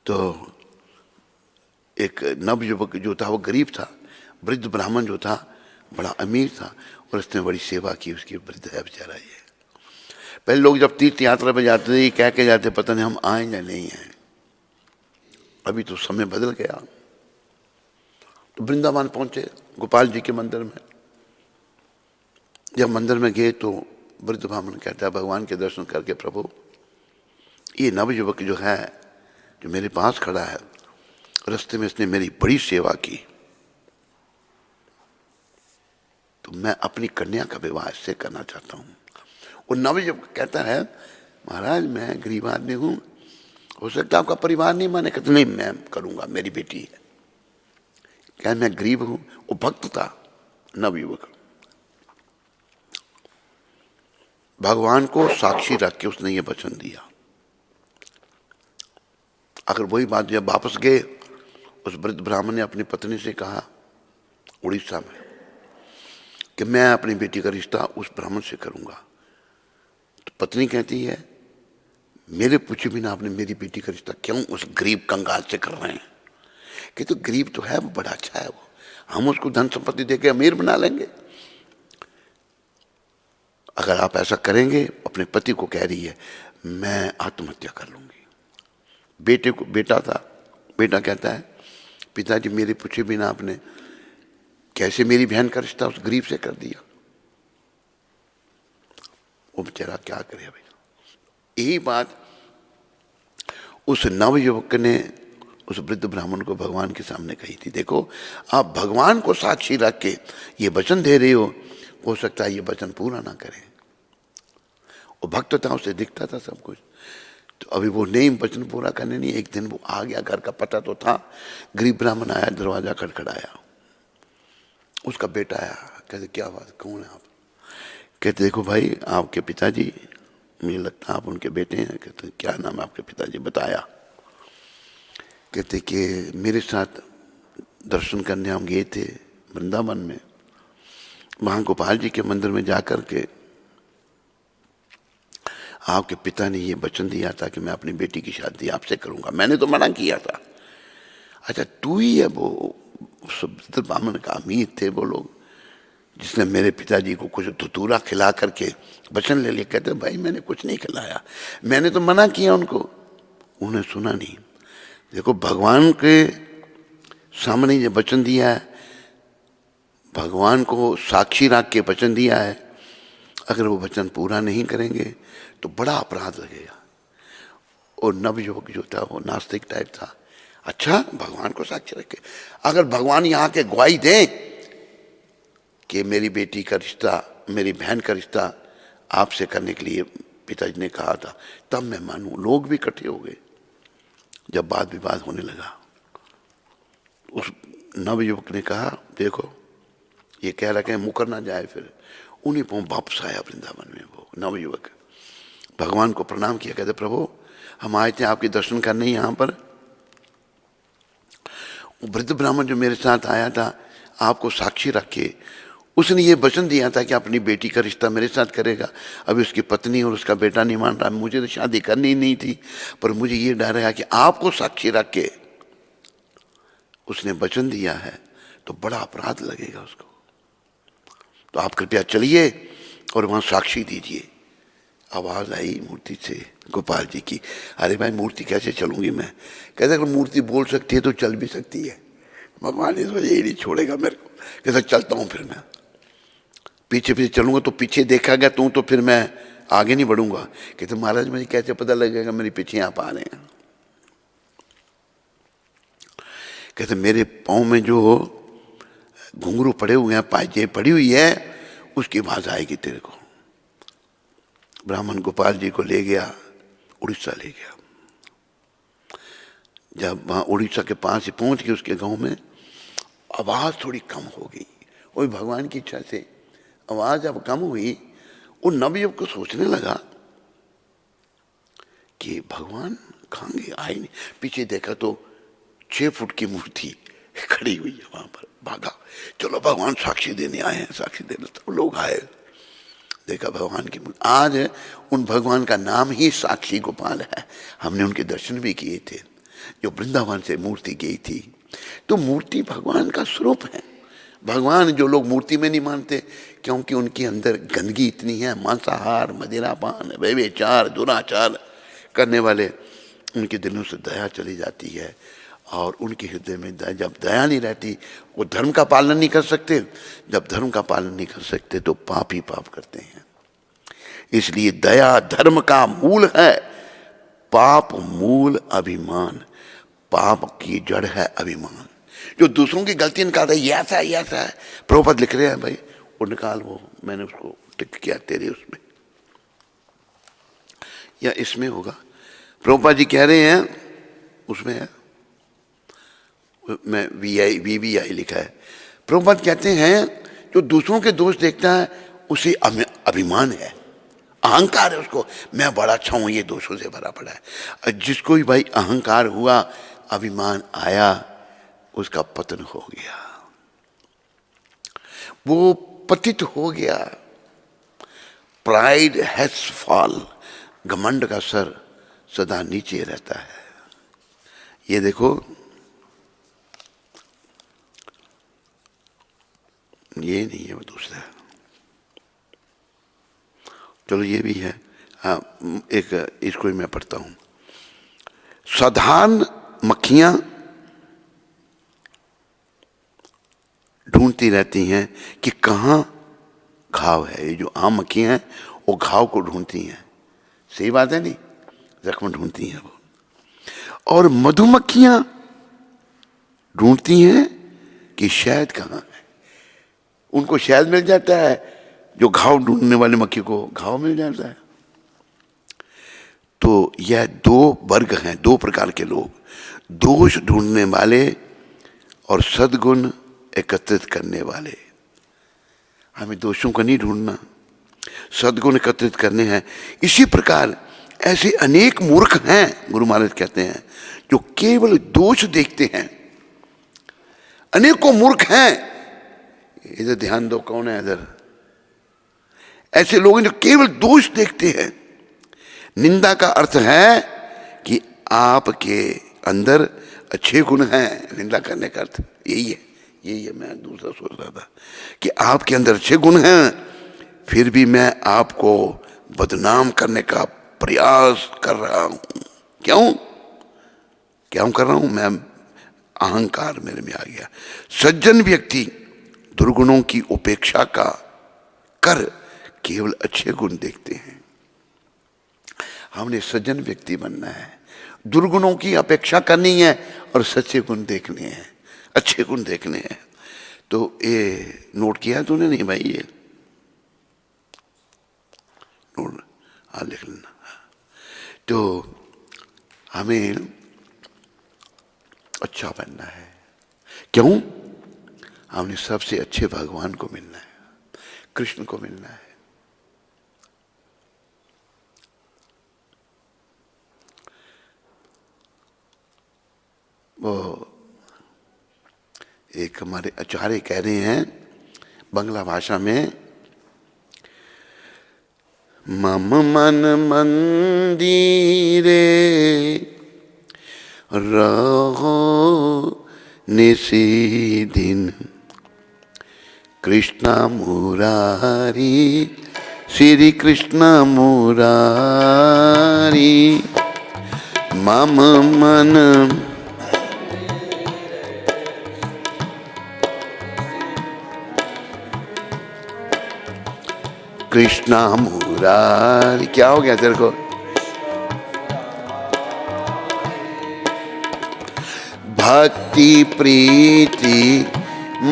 तो एक नवयुवक जो था वो गरीब था, वृद्ध ब्राह्मण जो था बड़ा अमीर था, और उसने बड़ी सेवा की। उसकी वृद्ध है बेचारा ये। पहले लोग जब तीर्थ यात्रा पे जाते थे कह के जाते पता नहीं हम आए या नहीं आए। अभी तो समय बदल गया। तो वृंदावन पहुंचे गोपाल जी के मंदिर में। जब मंदिर में गए तो वृद्ध ब्राह्मण कहता है भगवान के दर्शन करके प्रभु ये नवयुवक जो है जो मेरे पास खड़ा है, रास्ते में इसने मेरी बड़ी सेवा की, तो मैं अपनी कन्या का विवाह इससे करना चाहता हूँ। वो नवयुवक कहता है महाराज मैं गरीब आदमी हूँ, हो सकता है आपका परिवार नहीं माने। कहते नहीं मैं करूँगा, मेरी बेटी है। क्या मैं गरीब हूँ? वो भक्त था नवयुवक। भगवान को साक्षी रख के उसने ये वचन दिया। अगर वही बात जब वापस गए, उस वृद्ध ब्राह्मण ने अपनी पत्नी से कहा उड़ीसा में कि मैं अपनी बेटी का रिश्ता उस ब्राह्मण से करूंगा। तो पत्नी कहती है मेरे पूछे बिना आपने मेरी बेटी का रिश्ता क्यों उस गरीब कंगाल से कर रहे हैं? कि तो गरीब तो है, वो बड़ा अच्छा है, वो हम उसको धन संपत्ति देके अमीर बना लेंगे। अगर आप ऐसा करेंगे, अपने पति को कह रही है मैं आत्महत्या कर लूंगी। बेटे को, बेटा था, बेटा कहता है पिताजी मेरे पूछे बिना आपने कैसे मेरी बहन का रिश्ता उस गरीब से कर दिया। वो बेचारा क्या करे भाई। यही बात उस नवयुवक ने उस वृद्ध ब्राह्मण को भगवान के सामने कही थी। देखो आप भगवान को साक्षी रख के ये वचन दे रहे हो सकता है ये वचन पूरा ना करें। वो भक्त था, उसे दिखता था सब कुछ। तो अभी वो नहीं वचन पूरा करने नहीं। एक दिन वो आ गया, घर का पता तो था। गरीब ब्राह्मण आया, दरवाजा खटखटाया। उसका बेटा आया, कहते क्या बात, कौन है आप? कहते देखो भाई आपके पिताजी, मुझे लगता है आप उनके बेटे हैं। कहते क्या नाम है आपके पिताजी? बताया। कहते कि मेरे साथ दर्शन करने हम गए थे वृंदावन में, वहाँ गोपाल जी के मंदिर में जाकर के आपके पिता ने ये वचन दिया था कि मैं अपनी बेटी की शादी आपसे करूंगा। मैंने तो मना किया था। अच्छा तू ही है वो ब्राह्मण का अमीर थे वो लोग जिसने मेरे पिताजी को कुछ धतूरा खिला करके वचन ले लिया? कहते भाई मैंने कुछ नहीं खिलाया, मैंने तो मना किया उनको, उन्होंने सुना नहीं। देखो भगवान के सामने ये वचन दिया है, भगवान को साक्षी रख के वचन दिया है, अगर वो वचन पूरा नहीं करेंगे तो बड़ा अपराध लगेगा। और नवयुवक जो था वो नास्तिक टाइप था। अच्छा भगवान को साक्षी रख के अगर भगवान यहाँ के गवाही दें कि मेरी बेटी का रिश्ता, मेरी बहन का रिश्ता आपसे करने के लिए पिताजी ने कहा था, तब मैं मानूं। लोग भी इकट्ठे हो गए। जब वाद विवाद होने लगा, उस नवयुवक ने कहा देखो ये कह रहा है मुकर ना जाए। फिर उन्हीं पर वापस आया वृंदावन में। वो नवयुवक भगवान को प्रणाम किया, कहते प्रभु हम आए थे आपके दर्शन करने यहाँ पर। वृद्ध ब्राह्मण जो मेरे साथ आया था आपको साक्षी रख के, उसने ये वचन दिया था कि अपनी बेटी का रिश्ता मेरे साथ करेगा। अभी उसकी पत्नी और उसका बेटा नहीं मान रहा। मुझे तो शादी करनी ही नहीं थी, पर मुझे ये डर है कि आपको साक्षी रख के उसने वचन दिया है तो बड़ा अपराध लगेगा उसको। तो आप कृपया चलिए और वहाँ साक्षी दीजिए। आवाज़ आई मूर्ति से गोपाल जी की, अरे भाई मूर्ति कैसे चलूंगी मैं? कहते अगर मूर्ति बोल सकती है तो चल भी सकती है। भगवान इस वजह यही नहीं छोड़ेगा मेरे को। कहते चलता हूँ, फिर मैं पीछे पीछे चलूंगा तो पीछे देखा गया तू तो फिर मैं आगे नहीं बढ़ूंगा। कहते महाराज मुझे कैसे पता लगेगा मेरे पीछे आप आ रहे हैं? कहते मेरे पाँव में जो घुंघरू पड़े हुए हैं, पायजेब पड़ी हुई है, उसकी आवाज आएगी तेरे को। ब्राह्मण गोपाल जी को ले गया, उड़ीसा ले गया। जब वहाँ उड़ीसा के पास ही पहुंच गए उसके गांव में, आवाज़ थोड़ी कम हो गई। वही भगवान की इच्छा से आवाज़ जब कम हुई, वो नवयुवक को सोचने लगा कि भगवान खाएंगे, आए नहीं। पीछे देखा तो 6 फुट की मूर्ति खड़ी हुई है वहां पर। भागा, चलो भगवान साक्षी देने आए हैं, साक्षी देने। सब लोग आए, देखा भगवान की मूर्ति। आज उन भगवान का नाम ही साक्षी गोपाल है। हमने उनके दर्शन भी किए थे, जो वृंदावन से मूर्ति गई थी। तो मूर्ति भगवान का स्वरूप है। भगवान जो लोग मूर्ति में नहीं मानते, क्योंकि उनके अंदर गंदगी इतनी है, मांसाहार, मदिरापान, व्यभिचार, दुराचार करने वाले, उनके दिलों से दया चली जाती है। और उनके हृदय में जब दया नहीं रहती, वो धर्म का पालन नहीं कर सकते। जब धर्म का पालन नहीं कर सकते तो पाप ही पाप करते हैं। इसलिए दया धर्म का मूल है। पाप मूल अभिमान, पाप की जड़ है अभिमान। जो दूसरों की गलती निकालता है, ये ऐसा है, ये ऐसा है। प्रभुपद लिख रहे हैं भाई, वो निकाल, वो मैंने उसको टिक किया तेरे उसमें या इसमें होगा। प्रभुपद जी कह रहे हैं, उसमें है, मैं VVI लिखा है। प्रभुपद कहते हैं जो दूसरों के दोष देखता है उसे अभिमान है, अहंकार है उसको, मैं बड़ा अच्छा हूं, ये दोषों से भरा पड़ा है। जिसको भी भाई अहंकार हुआ, अभिमान आया, उसका पतन हो गया, वो पतित हो गया। प्राइड हैज फॉल, घमंड का सर सदा नीचे रहता है। ये देखो, ये नहीं है, वो दूसरा है। चलो ये भी है। हाँ, एक इसको ही मैं पढ़ता हूं। साधारण मक्खियां ढूंढती रहती हैं कि कहाँ घाव है। ये जो आम मक्खियां हैं वो घाव को ढूंढती हैं, सही बात है नहीं, जख्म ढूंढती हैं वो। और मधुमक्खियां ढूंढती हैं कि शहद कहाँ है। उनको शहद मिल जाता है, जो घाव ढूंढने वाले मक्खी को घाव मिल जाता है। तो यह 2 वर्ग हैं, 2 प्रकार के लोग, दोष ढूंढने वाले और सद्गुण एकत्रित करने वाले। हमें दोषों को नहीं ढूंढना, सद्गुण एकत्रित करने हैं। इसी प्रकार ऐसे अनेक मूर्ख हैं, गुरु महाराज कहते हैं, जो केवल दोष देखते हैं। अनेकों मूर्ख हैं, इधर ध्यान दो, कौन है इधर? ऐसे लोग जो केवल दोष देखते हैं। निंदा का अर्थ है कि आपके अंदर अच्छे गुण हैं। निंदा करने का अर्थ यही है, यही है। मैं दूसरा सोच रहा था कि आपके अंदर अच्छे गुण हैं, फिर भी मैं आपको बदनाम करने का प्रयास कर रहा हूं। क्यों कर रहा हूं? मैं अहंकार मेरे में आ गया। सज्जन व्यक्ति दुर्गुणों की उपेक्षा का कर केवल अच्छे गुण देखते हैं। हमने सज्जन व्यक्ति बनना है, दुर्गुणों की अपेक्षा करनी है और सच्चे गुण देखने हैं, अच्छे गुण देखने हैं। तो ये नोट किया है तूने? नहीं भाई, ये नोट, हाँ लिख लेना। तो हमें अच्छा बनना है। क्यों? हमने सबसे अच्छे भगवान को मिलना है, कृष्ण को मिलना है। वो एक हमारे आचार्य कह रहे हैं बंगला भाषा में, मम मन मंदिरे रहो निशिदिन, कृष्ण मुरारी, श्री कृष्ण मुरारी। मम मन कृष्ण मुरारी। क्या हो गया तेरे को? भक्ति प्रीति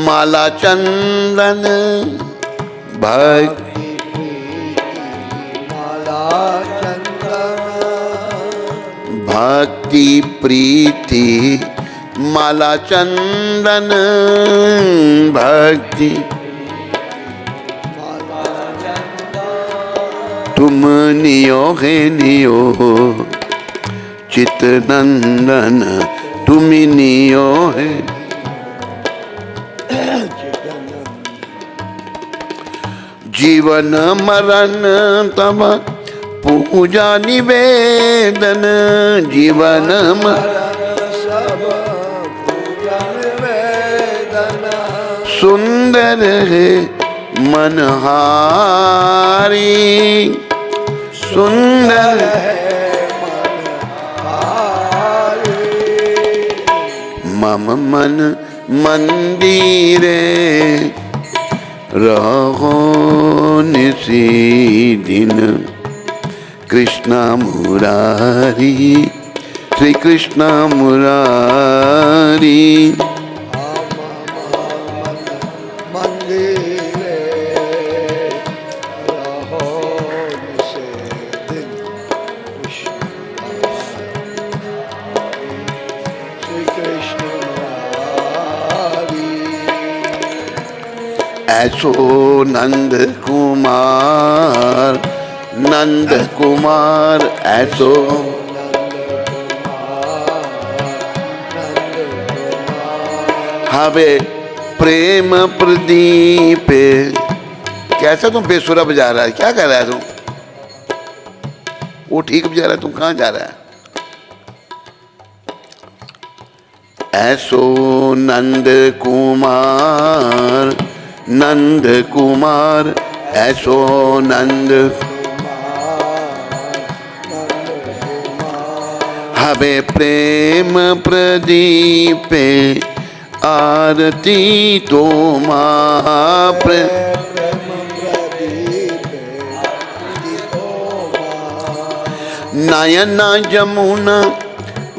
माला चंदन, भक्ति माला चंदन, भक्ति प्रीति माला चंदन, भक्ति तुम नियो है नियो, चित नंदन तुम्ही नियो है। जीवन मरण तब पूजा निवेदन, जीवन मरण सब पूजा निवेदन। सुंदर है मनहारी, सुंदर है मनहारी। मम मन मंदिरे रहो निसी दिन, कृष्ण मुरारी, श्री कृष्ण मुरारी। मंदिरे रहो निसी दिन, श्री कृष्ण मुरारी। ऐसो नंद कुमार, नंद कुमार ऐसो हवे प्रेम प्रदीप। कैसा तुम बेसुरा बजा रहा है, क्या कर रहा है तुम? वो ठीक बजा रहा है, तुम कहाँ जा रहा है? ऐसो नंद कुमार, नंद कुमार ऐसो नंद हवे प्रेम प्रदीप, आरती तो नयना जमुना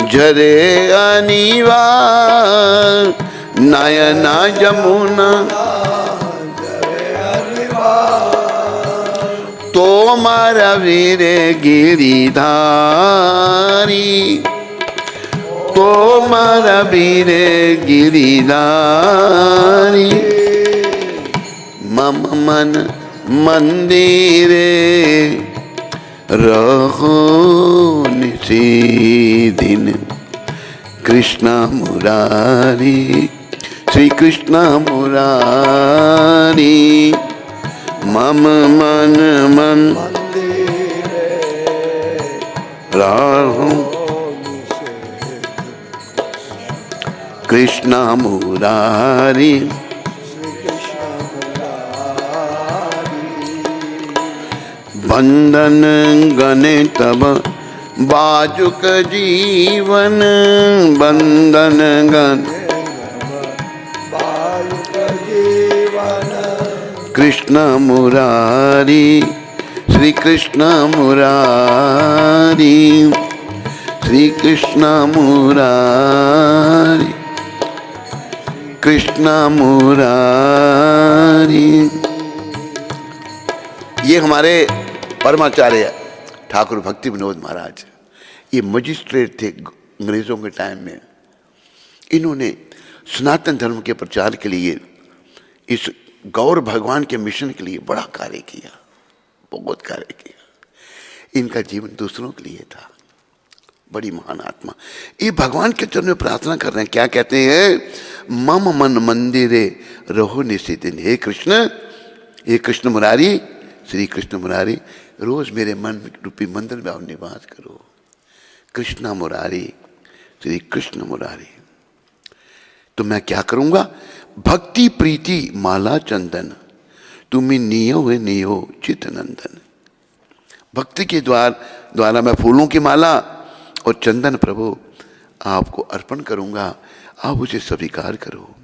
झरे अनिवार, नयना जमुना तो मारा वीरे गिरिधारी, तो मारा वीरे गिरिधारी। मम मन मंदिरे रहो निसी दिन, कृष्ण मुरारी, श्री कृष्ण मुरारी। मम मन मन राहु कृष्ण मुरारी। बंधन गने तब बाजुक जीवन, बंधन गन कृष्ण मुरारी, श्री कृष्ण मुरारी, श्री कृष्ण मुरारी, कृष्ण मुरारी। ये हमारे परमाचार्य ठाकुर भक्ति विनोद महाराज, ये मजिस्ट्रेट थे अंग्रेजों के टाइम में। इन्होंने सनातन धर्म के प्रचार के लिए, इस गौर भगवान के मिशन के लिए बड़ा कार्य किया, बहुत कार्य किया। इनका जीवन दूसरों के लिए था, बड़ी महान आत्मा। ये भगवान के चरण में प्रार्थना कर रहे हैं, क्या कहते हैं? मम मन मंदिरे रहो निशिदिन, हे कृष्ण, हे कृष्ण मुरारी, श्री कृष्ण मुरारी, रोज मेरे मन रूपी मंदिर में आप निवास करो। कृष्ण मुरारी, श्री कृष्ण मुरारी। तो मैं क्या करूंगा? भक्ति प्रीति माला चंदन, तुम्हें नियो है नियो चित नंदन। भक्ति के द्वारा मैं फूलों की माला और चंदन प्रभु आपको अर्पण करूंगा, आप उसे स्वीकार करो।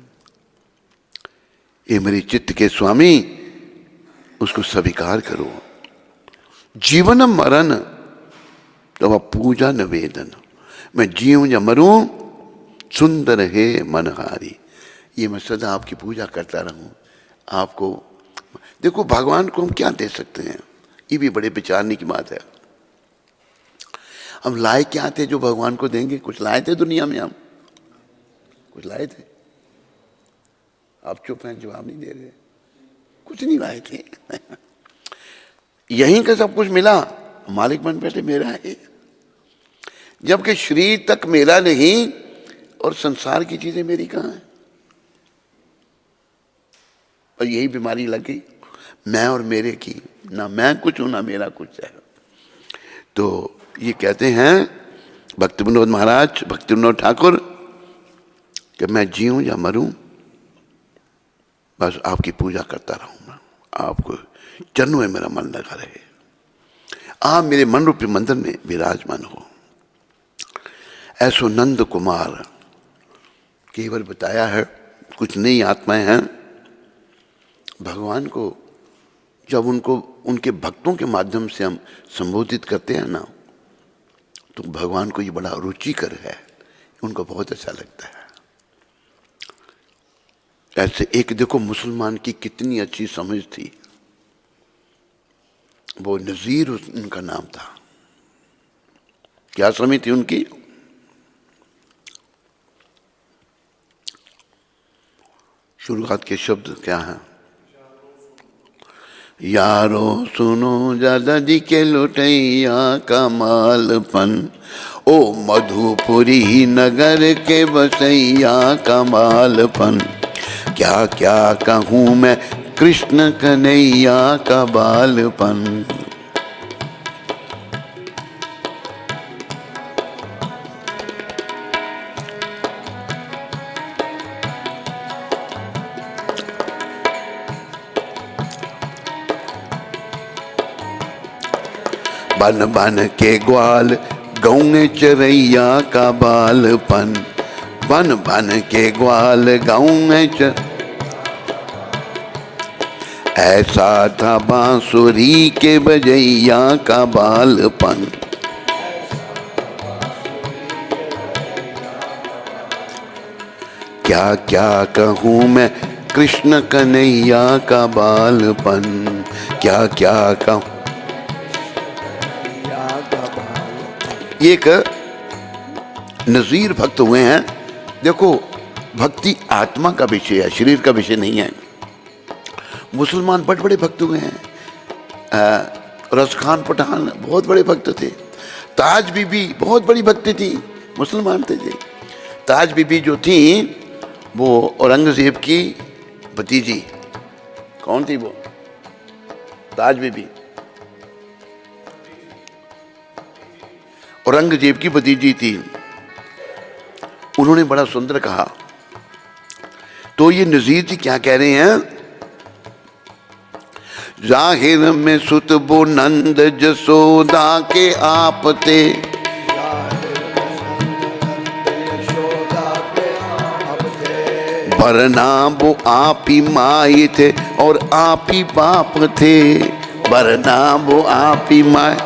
ये मेरी चित्त के स्वामी, उसको स्वीकार करो। जीवन मरण तो पूजा निवेदन, मैं जीऊं या मरूं, सुंदर है मनहारी। ये मैं सदा आपकी पूजा करता रहूं। आपको देखो, भगवान को हम क्या दे सकते हैं, ये भी बड़े विचारने की बात है। हम लाए क्या थे जो भगवान को देंगे? कुछ लाए थे दुनिया में, हम कुछ लाए थे? आप चुप हैं, जवाब नहीं दे रहे। कुछ नहीं लाए थे। यहीं का सब कुछ मिला, मालिक बन बैठे, मेरा है। जबकि शरीर तक मेरा नहीं और संसार की चीजें मेरी कहाँ है। और यही बीमारी लग गई, मैं और मेरे की, ना मैं कुछ हूं ना मेरा कुछ है। तो ये कहते हैं भक्ति विनोद महाराज, भक्ति विनोद ठाकुर, कि मैं जीऊं या मरूं बस आपकी पूजा करता रहूंगा, आपको चरणों में मेरा मन लगा रहे, आप मेरे मन रूपी मंदिर में विराजमान हो। ऐसो नंद कुमार केवल बताया है। कुछ नई आत्माएं हैं, भगवान को जब उनके भक्तों के माध्यम से हम संबोधित करते हैं ना, तो भगवान को ये बड़ा रुचिकर है, उनको बहुत अच्छा लगता है। ऐसे एक देखो मुसलमान की कितनी अच्छी समझ थी, वो नजीर उनका नाम था। क्या समझ थी उनकी? शुरुआत के शब्द क्या हैं? यारो सुनो दादाजी के लुटैया कमालपन, ओ मधुपुरी नगर के बसैया कमालपन, क्या क्या कहूँ मैं कृष्ण कन्हैया का बालपन। बन बन के ग्वाल गौं चरैया का बालपन, बन बन के ग्वाल गौं च, ऐसा था बांसुरी के बजैया का बालपन। क्या क्या कहूँ मैं कृष्ण कन्हैया का बालपन, क्या क्या कहूँ। ये एक नजीर भक्त हुए हैं। देखो भक्ति आत्मा का विषय है, शरीर का विषय नहीं है। मुसलमान बड़े बड़े भक्त हुए हैं, रस खान पठान बहुत बड़े भक्त थे, ताज बीबी बहुत बड़ी भक्त थी, मुसलमान थे जी। ताज बीबी जो थी वो औरंगजेब की भतीजी। कौन थी वो? ताज बीबी औरंगजेब की भतीजी थी। उन्होंने बड़ा सुंदर कहा। तो ये नजीर जी क्या कह रहे हैं? जाहिर में सुत बो नंद जसोदा के आप थे, वरना वो आप ही माई थे और आप ही बाप थे, वरना वो आप ही माई।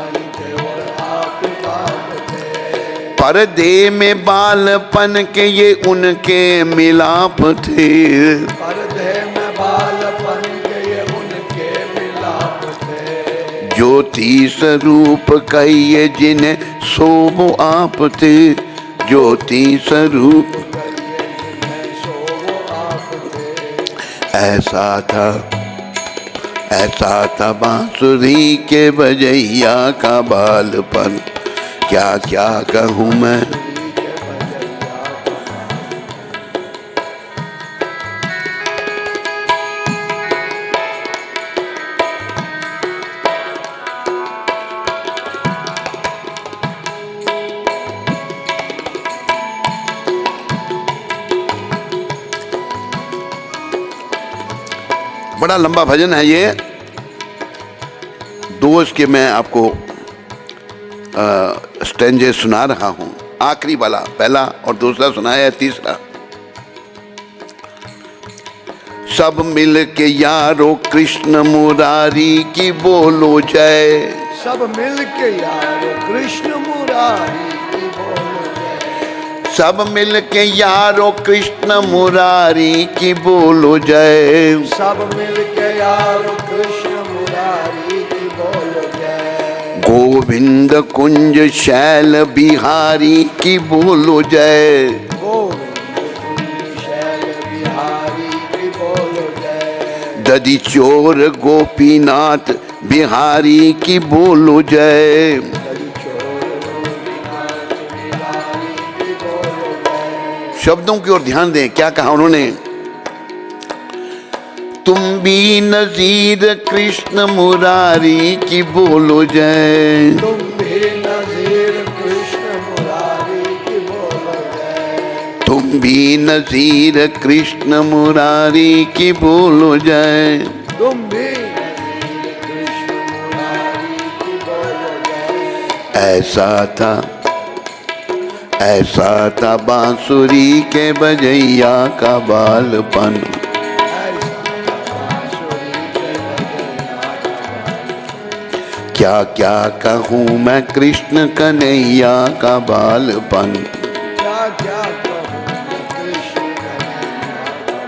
पर्दे में बालपन के ये उनके मिलाप थे, पर्दे में बालपन के ये उनके मिलाप थे, ज्योति स्वरूप कहिए जिन्हें शोभो आप थे, ज्योति स्वरूप ऐसा था बांसुरी के बजैया का बालपन, क्या क्या कहूँ मैं। बड़ा लंबा भजन है ये, दो इसके मैं आपको स्टेंजे सुना रहा हूं। आखिरी वाला पहला और दूसरा सुनाया है, तीसरा। सब मिल के यारो कृष्ण मुरारी की बोलो जय, सब मिल के यारो कृष्ण मुरारी की बोलो जय, सब मिल के यारो कृष्ण मुरारी की बोलो जय, सब मिल के यारो कृष्ण मुरारी की बोलो जय, गोविंद कुंज शैल बिहारी की बोलो जय, गोविंद कुंज शैल बिहारी की बोलो जय, दधि चोर गोपीनाथ बिहारी की बोलो जय, शब्दों की ओर ध्यान दें, क्या कहा उन्होंने, तुम भी नजीर कृष्ण मुरारी की बोलो जय, तुम भी नजीर कृष्ण मुरारी की बोलो जय, तुम भी नजीर कृष्ण मुरारी की बोलो जय। तुम भी नजीर कृष्ण मुरारी की बोलो जय। ऐसा था बांसुरी के बजैया का बालपन, क्या क्या कहूँ मैं कृष्ण कन्हैया का बालपन, क्या क्या कहूँ मैं कृष्ण कन्हैया का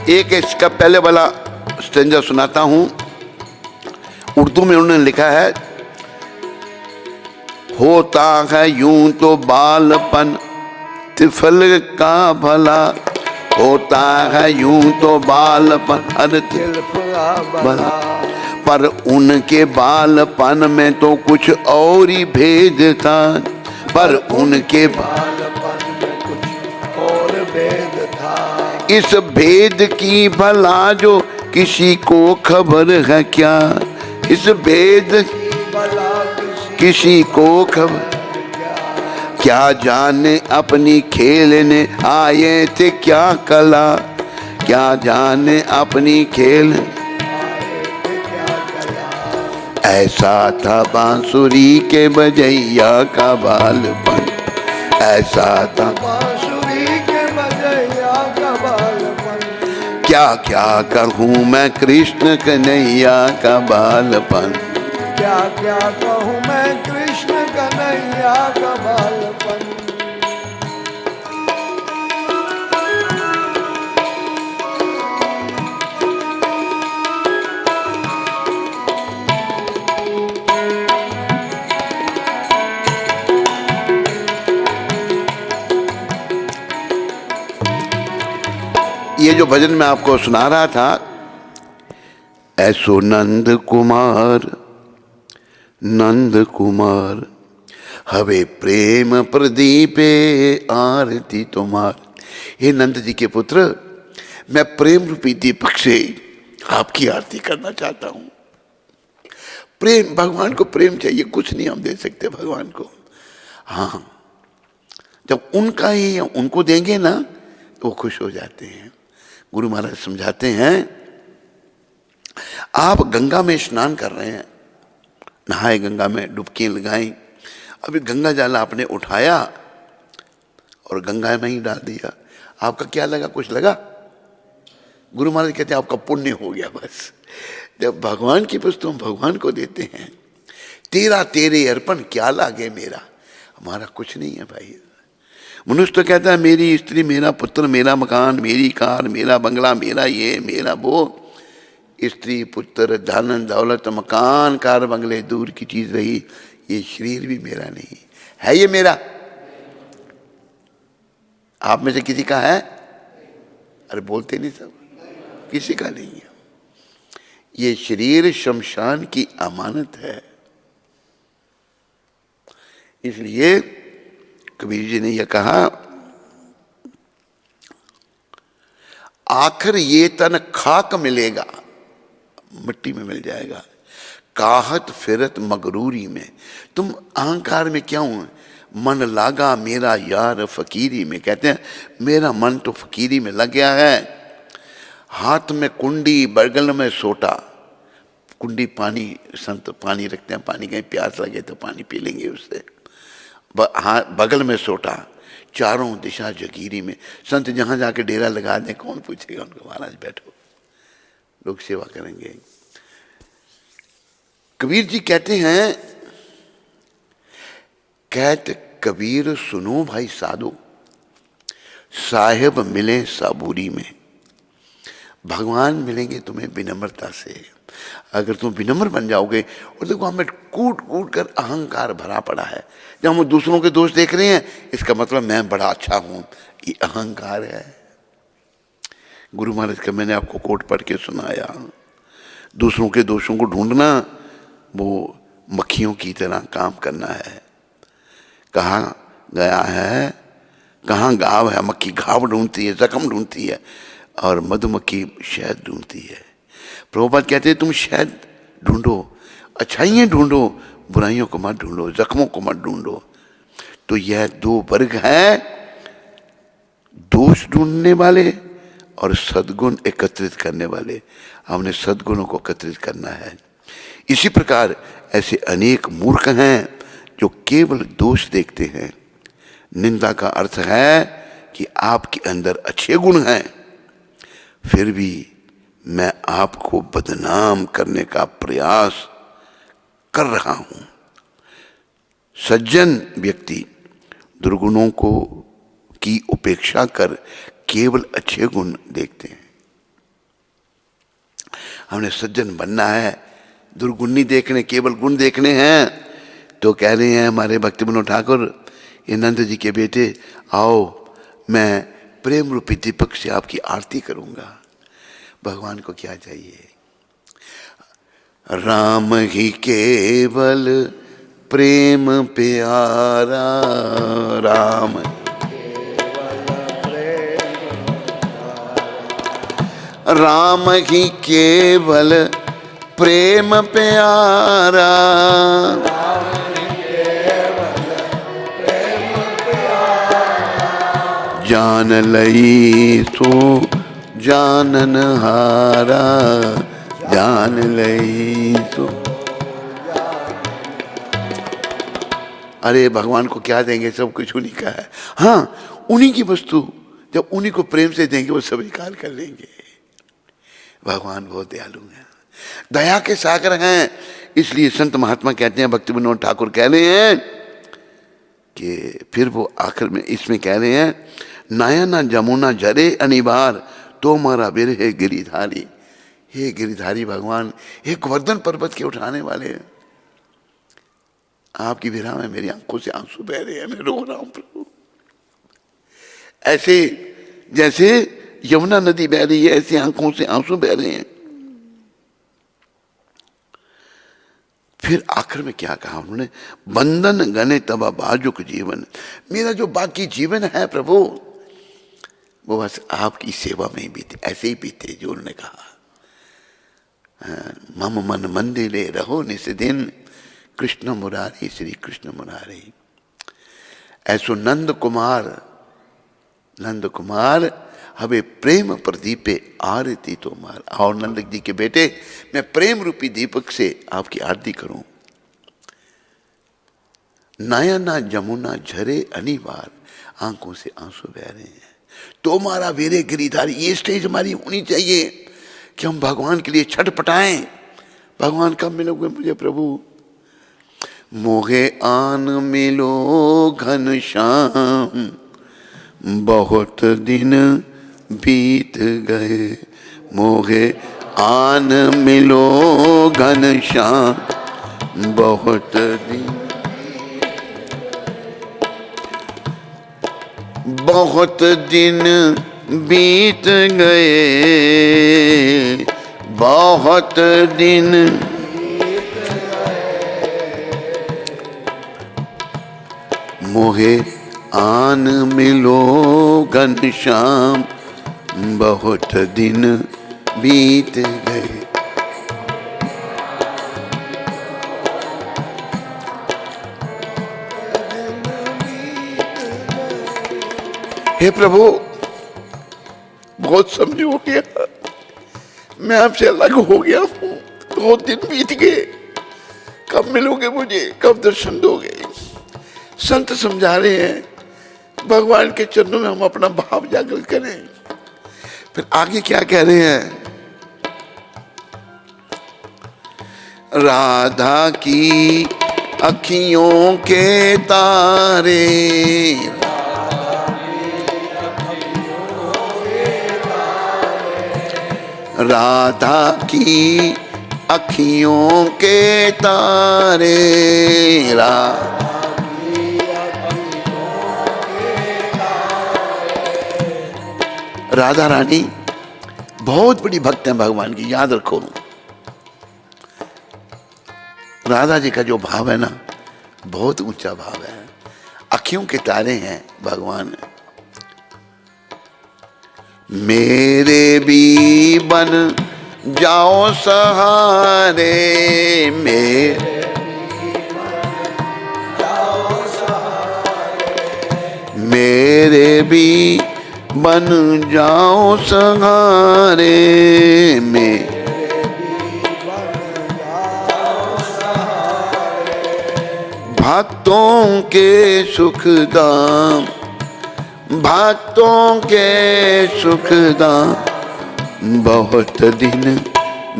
एक इसका पहले वाला स्टेंजा सुनाता हूं। उर्दू में उन्होंने लिखा है, होता है यूं तो बालपन तिफल का भला, होता है यूं तो बालपन अरे तिलफला भला, पर उनके बालपन में तो कुछ और ही भेद था, पर उनके बालपन में कुछ और भेद था, इस भेद की भला जो किसी को खबर है क्या, इस भेद की भला किसी को खबर क्या, जाने अपनी खेलने आए थे क्या कला, क्या जाने अपनी खेल आए थे क्या कला। ऐसा था बांसुरी के बजैया का बालपन, ऐसा था बांसुरी के बजैया का बालपन, क्या क्या कहूँ मैं कृष्ण कन्हैया का बालपन, क्या क्या कहूँ मैं कृष्ण कन्हैया का बालपन। ये जो भजन मैं आपको सुना रहा था, ऐसो नंद कुमार नंद कुमार हवे प्रेम प्रदीपे आरती तुम्हार। हे नंद जी के पुत्र, मैं प्रेम रूपी दीपक से आपकी आरती करना चाहता हूं। प्रेम, भगवान को प्रेम चाहिए, कुछ नहीं हम दे सकते भगवान को। हाँ, जब उनका ही उनको देंगे ना तो वो खुश हो जाते हैं। गुरु महाराज समझाते हैं, आप गंगा में स्नान कर रहे हैं, नहाए, गंगा में डुबकियां लगाई, अभी गंगा जल आपने उठाया और गंगा में ही डाल दिया, आपका क्या लगा? कुछ लगा? गुरु महाराज कहते हैं आपका पुण्य हो गया बस। जब भगवान की वस्तु हम भगवान को देते हैं, तेरा तेरे अर्पण क्या लागे मेरा, हमारा कुछ नहीं है भाई। मनुष्य तो कहता है मेरी स्त्री, मेरा पुत्र, मेरा मकान, मेरी कार, मेरा बंगला, मेरा ये, मेरा वो। स्त्री, पुत्र, धन दौलत, मकान, कार, बंगले दूर की चीज रही, ये शरीर भी मेरा नहीं है। ये मेरा? आप में से किसी का है? अरे बोलते नहीं सब, किसी का नहीं है। ये शरीर शमशान की अमानत है। इसलिए कबीर जी ने यह कहा, आखिर ये तन खाक मिलेगा, मिट्टी में मिल जाएगा, काहत फिरत मगरूरी में। तुम अहंकार में क्या हो? मन लागा मेरा यार फकीरी में। कहते हैं मेरा मन तो फकीरी में लग गया है। हाथ में कुंडी, बगल में सोटा। कुंडी पानी, संत पानी रखते हैं, पानी कहीं प्यास लगे तो पानी पी लेंगे उससे। बगल में सोटा, चारों दिशा जगीरी में। संत जहां जाके डेरा लगा दें, कौन पूछेगा उनको? महाराज बैठो, लोग सेवा करेंगे। कबीर जी कहते हैं, कहते कबीर सुनो भाई साधो, साहेब मिले साबूरी में। भगवान मिलेंगे तुम्हें विनम्रता से। अगर तुम विनम्र बन जाओगे, और देखो हमें कूट कूट कर अहंकार भरा पड़ा है। जब हम दूसरों के दोष देख रहे हैं, इसका मतलब मैं बड़ा अच्छा हूं, ये अहंकार है। गुरु महाराज का मैंने आपको कोट पढ़ के सुनाया, दूसरों के दोषों को ढूंढना वो मक्खियों की तरह काम करना है। कहाँ गया है, कहाँ गाँव है, मक्खी घाव ढूंढती है, जख्म ढूंढती है, और मधुमक्खी शहद ढूंढती है। प्रभुपाद कहते हैं तुम शहद ढूंढो, अच्छाइयाँ ढूंढो, बुराइयों को मत ढूंढो, जख्मों को मत ढूंढो। तो यह दो वर्ग है, दोष ढूंढने वाले और सद्गुण एकत्रित करने वाले। हमने सद्गुणों को एकत्रित करना है। इसी प्रकार ऐसे अनेक मूर्ख हैं जो केवल दोष देखते हैं। निंदा का अर्थ है कि आपके अंदर अच्छे गुण हैं, फिर भी मैं आपको बदनाम करने का प्रयास कर रहा हूं। सज्जन व्यक्ति दुर्गुणों को की उपेक्षा कर केवल अच्छे गुण देखते हैं। हमने सज्जन बनना है, दुर्गुण नहीं देखने, केवल गुण देखने हैं। तो कह रहे हैं हमारे भक्ति विनोद ठाकुर, ये नंद जी के बेटे, आओ मैं प्रेम रूपी दीपक से आपकी आरती करूंगा। भगवान को क्या चाहिए? राम ही केवल प्रेम प्यारा, राम राम ही केवल प्रेम प्यारा, जान लई सो जानन हारा, जान लई सो। अरे भगवान को क्या देंगे, सब कुछ उन्हीं का है। हाँ, उन्हीं की वस्तु जब उन्हीं को प्रेम से देंगे वो स्वीकार कर लेंगे। भगवान बहुत दयालु हैं, दया के सागर हैं। इसलिए संत महात्मा कहते हैं, भक्ति विनोद ठाकुर कह रहे हैं कि फिर वो आखिर में इसमें कह रहे हैं, नयन जमुना जरे अनिबार तो मारा वीर है गिरिधारी। हे गिरिधारी भगवान, हे गोवर्धन पर्वत के उठाने वाले, आपकी विरह में मेरी आंखों से आंसू बह रहे हैं, मैं रो रहा हूं प्रभु। ऐसे जैसे यमुना नदी बह रही है, ऐसे आंखों से आंसू बह रहे हैं। फिर आखिर में क्या कहा उन्होंने, बंधन गने तब बाजुक जीवन। मेरा जो बाकी जीवन है प्रभु, वो बस आपकी सेवा में ही बीते, ऐसे ही बीते जो उन्होंने कहा। मम मन मंदिरे रहो निस्दिन, कृष्ण मुरारी श्री कृष्ण मुरारी। ऐसो नंद कुमार हमें प्रेम प्रदीपे आरती तो मार। और नंद जी के बेटे, मैं प्रेम रूपी दीपक से आपकी आरती करूं। नयना जमुना झरे अनिवार, आंखों से आंसू बह रहे हैं। तो हमारा वीरे गिरिधारी, ये स्टेज हमारी होनी चाहिए कि हम भगवान के लिए छटपटाएं। भगवान कब मिलोगे मुझे प्रभु? मोहे आन मिलो घन श्याम, बहुत दिन बीत गए। मोहे आन मिलो घन श्याम, बहुत दिन बीत गए, बहुत दिन। मोहे आन मिलो घनश्याम, बहुत दिन बीत गए। हे प्रभु, बहुत समय हो गया, मैं आपसे अलग हो गया हूँ, बहुत दिन बीत गए। कब मिलोगे मुझे, कब दर्शन दोगे? संत समझा रहे हैं भगवान के चरणों में हम अपना भाव जागृत करें। फिर आगे क्या कह रहे हैं? राधा की अखियों के तारे, राधा की अखियों के तारे राधा रानी बहुत बड़ी भक्त है भगवान की, याद रखो। राधा जी का जो भाव है ना, बहुत ऊंचा भाव है। अखियों के तारे हैं भगवान। मेरे भी बन जाओ सहारे, मेरे भी बन जाओ सहारे में। भक्तों के सुख दाम, भक्तों के सुख दाम, बहुत दिन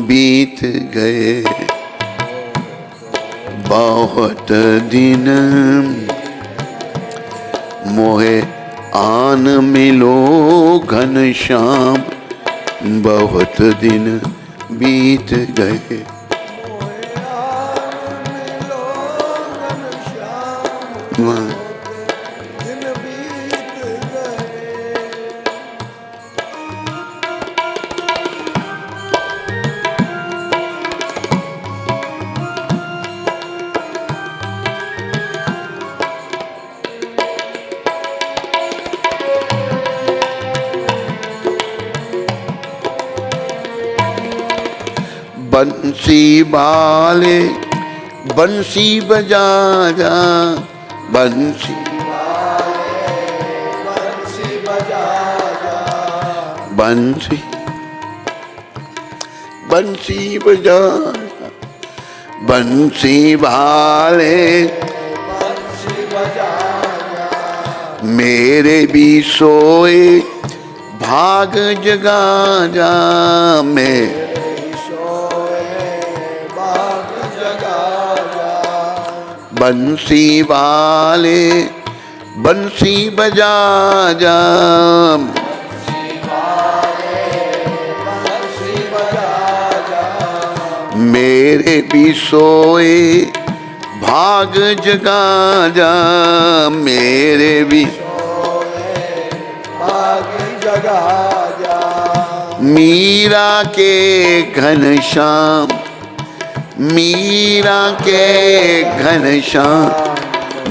बीत गए, बहुत दिन मोहे आन मिलो घनश्याम, बहुत दिन बीत गए। बंसी वाले बंसी बजा जा, बंसी बजा जा, बंसी बंसी बजा, बंसी वाले बंसी बजा जा, मेरे भी सोए भाग जगा जा, मैं बंसी वाले बंसी बजा जा, मेरे भी सोए भाग जगा जा, मेरे भी भाग जगा जा। मीरा के घनश्याम, मीरा के घनश्याम,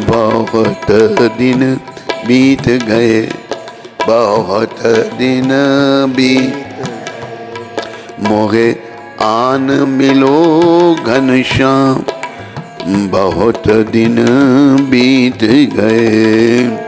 बहुत दिन बीत गए, बहुत दिन बीत, मोहे आन मिलो घनश्याम, बहुत दिन बीत गए।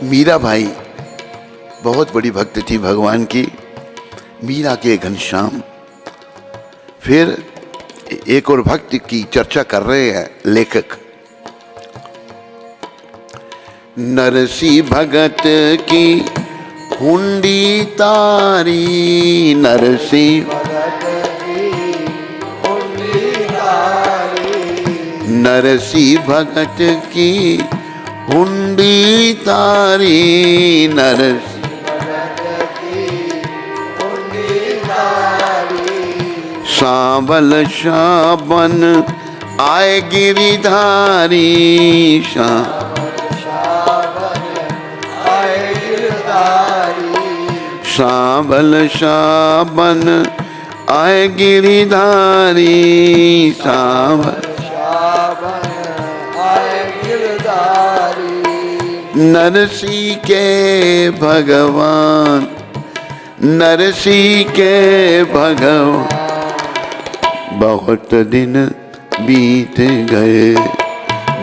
मीरा भाई बहुत बड़ी भक्त थी भगवान की, मीरा के घनश्याम। फिर एक और भक्त की चर्चा कर रहे हैं लेखक। नरसी भगत की हुंडी तारी, नरसी भगत की हुंडी तारी, नरसी भगत की हुंडी तारी, नरसी भगत की हुंडी तारी, सांवल शाबन आए गिरिधारी, सांवल शाबन आए गिरिधारी, सांवल नरसी के भगवान, नरसी के भगवान, बहुत दिन बीत गए,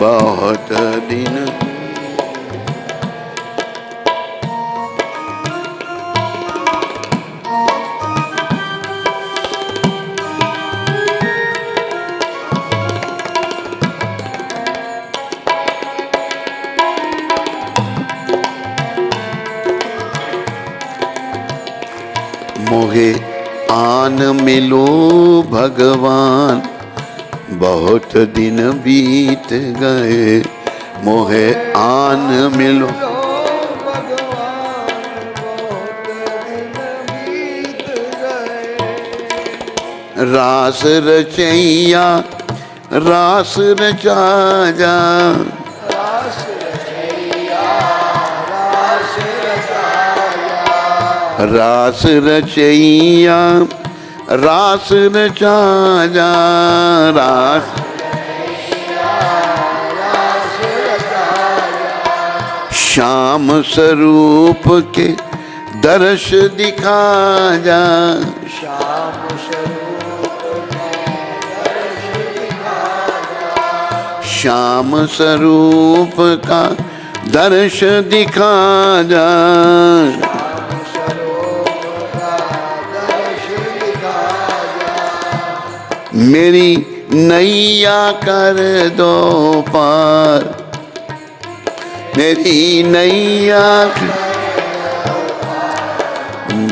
बहुत दिन। मोहे आन मिलो भगवान, बहुत दिन बीत गए, मोहे आन मिलो। रास रचैया रास रचाया, रास रचैया रास रचाया, रास श्याम स्वरूप के दर्श दिखाया, श्याम स्वरूप का दर्श दिखाया, मेरी नैया कर दो पार, मेरी नैया।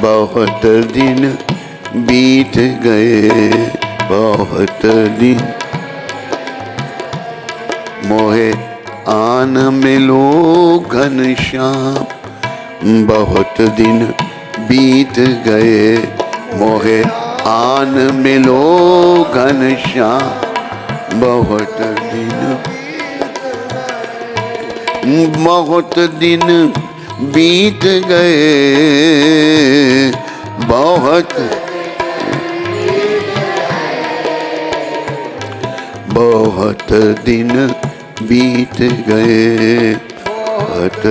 बहुत दिन बीत गए, बहुत दिन, मोहे आन मिलो घनश्याम, बहुत दिन बीत गए, मोहे आन मिलो घनश्याम, बहुत दिन, बहुत दिन बीत गए, बहुत बहुत दिन बीत गए, बहुत।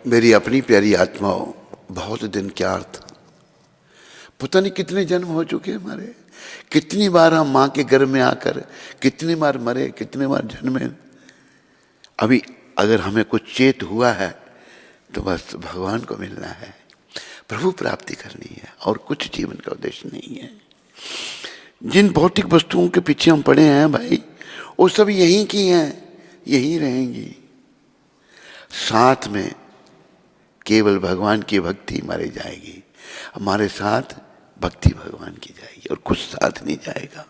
मेरी अपनी प्यारी आत्माओं, बहुत दिन क्या अर्थ, पता नहीं कितने जन्म हो चुके हमारे, कितनी बार हम माँ के गर्भ में आकर कितनी बार मरे, कितने बार जन्मे। अभी अगर हमें कुछ चेत हुआ है तो बस भगवान को मिलना है, प्रभु प्राप्ति करनी है, और कुछ जीवन का उद्देश्य नहीं है। जिन भौतिक वस्तुओं के पीछे हम पड़े हैं भाई, वो सब यहीं की हैं, यहीं रहेंगी। साथ में केवल भगवान की भक्ति हमारी जाएगी, हमारे साथ भक्ति भगवान की जाएगी, और कुछ साथ नहीं जाएगा।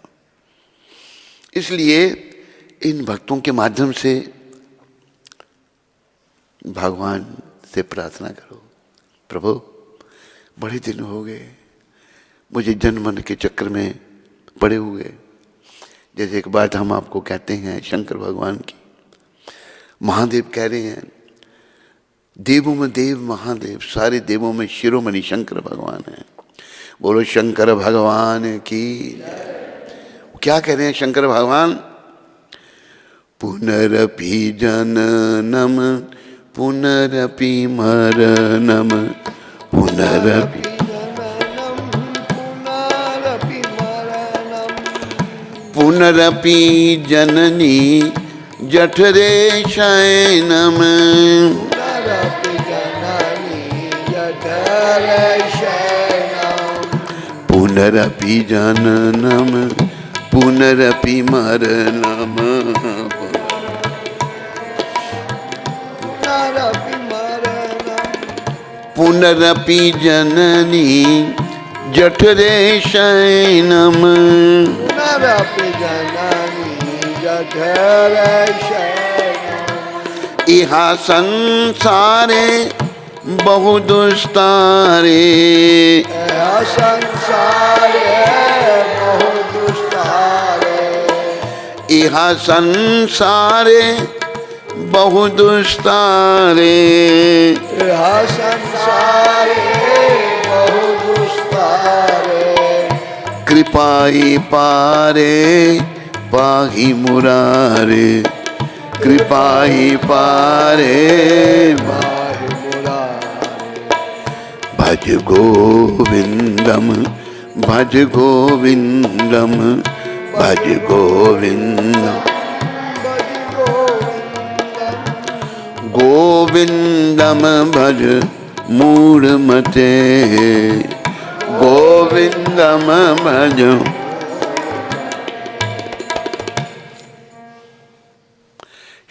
इसलिए इन भक्तों के माध्यम से भगवान से प्रार्थना करो, प्रभु बड़े दिन हो गए मुझे जन्म मरण के चक्कर में पड़े हुए। जैसे एक बात हम आपको कहते हैं शंकर भगवान की, महादेव कह रहे हैं, देवों में देव महादेव, सारे देवों में शिरोमणि शंकर भगवान है। बोलो शंकर भगवान की। क्या कह रहे हैं शंकर भगवान? पुनरपि जननम पुनरपि मरणम पुनरपि पुनरपि जननी जठरे शयनम पुनरपि जननम पुनरपि मरणम पुनरपि जननी जठरे शयनम पुनरपि जननी जठरे शयनम इहा संसारे बहु दुस्तारे संसारे बहु दुस्तारे इहा संसारे बहु दुस्तारे इहा संसारे बहु दुस्तारे कृपाई पारे पाहि मुरारे कृपाई पारे भज गोविंदम भज गोविंद गोविंदम भज मूढ़मते गोविंदम भज।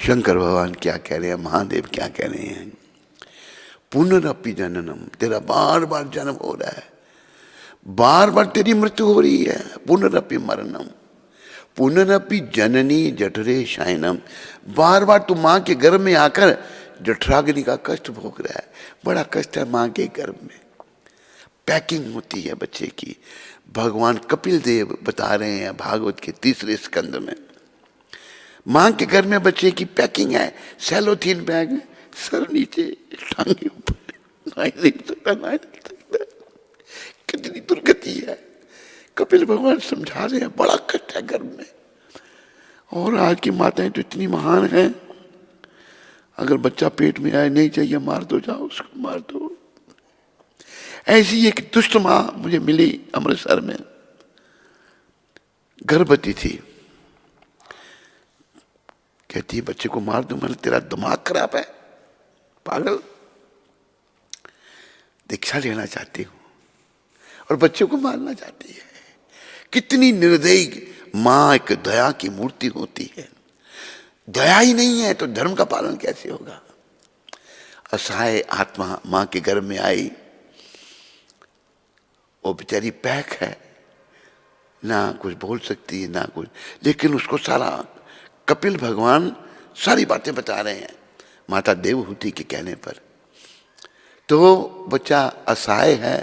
शंकर भगवान क्या कह रहे हैं, महादेव क्या कह रहे हैं? पुनरपि जननम, तेरा बार बार जन्म हो रहा है, बार बार तेरी मृत्यु हो रही है। पुनरपि मरणम पुनरपि जननी जठरे शयनम, बार बार तू माँ के गर्भ में आकर जठराग्नि का कष्ट भोग रहा है। बड़ा कष्ट है माँ के गर्भ में, पैकिंग होती है बच्चे की। भगवान कपिल देव बता रहे हैं भागवत के 3 स्कंद में, माँ के घर में बच्चे की पैकिंग है, सेलोथीन बैग, सर नीचे टांगे ऊपर, कितनी दुर्गति है। कपिल भगवान समझा रहे हैं बड़ा कष्ट है गर्भ में। और आज की माताएं तो इतनी महान हैं, अगर बच्चा पेट में आए नहीं चाहिए मार दो, जाओ उसको मार दो। ऐसी एक दुष्ट माँ मुझे मिली अमृतसर में, गर्भवती थी। कहती है बच्चे को मार दो। मैंने तेरा दिमाग खराब है पागल, दीक्षा लेना चाहती हूं और बच्चे को मारना चाहती है। कितनी निर्दयी माँ एक दया की मूर्ति होती है। दया ही नहीं है तो धर्म का पालन कैसे होगा। असहाय आत्मा माँ के गर्भ में आई, वो बेचारी पैक है, ना कुछ बोल सकती है ना कुछ, लेकिन उसको सारा कपिल भगवान सारी बातें बता रहे हैं माता देवहूति के कहने पर। तो बच्चा असहाय है,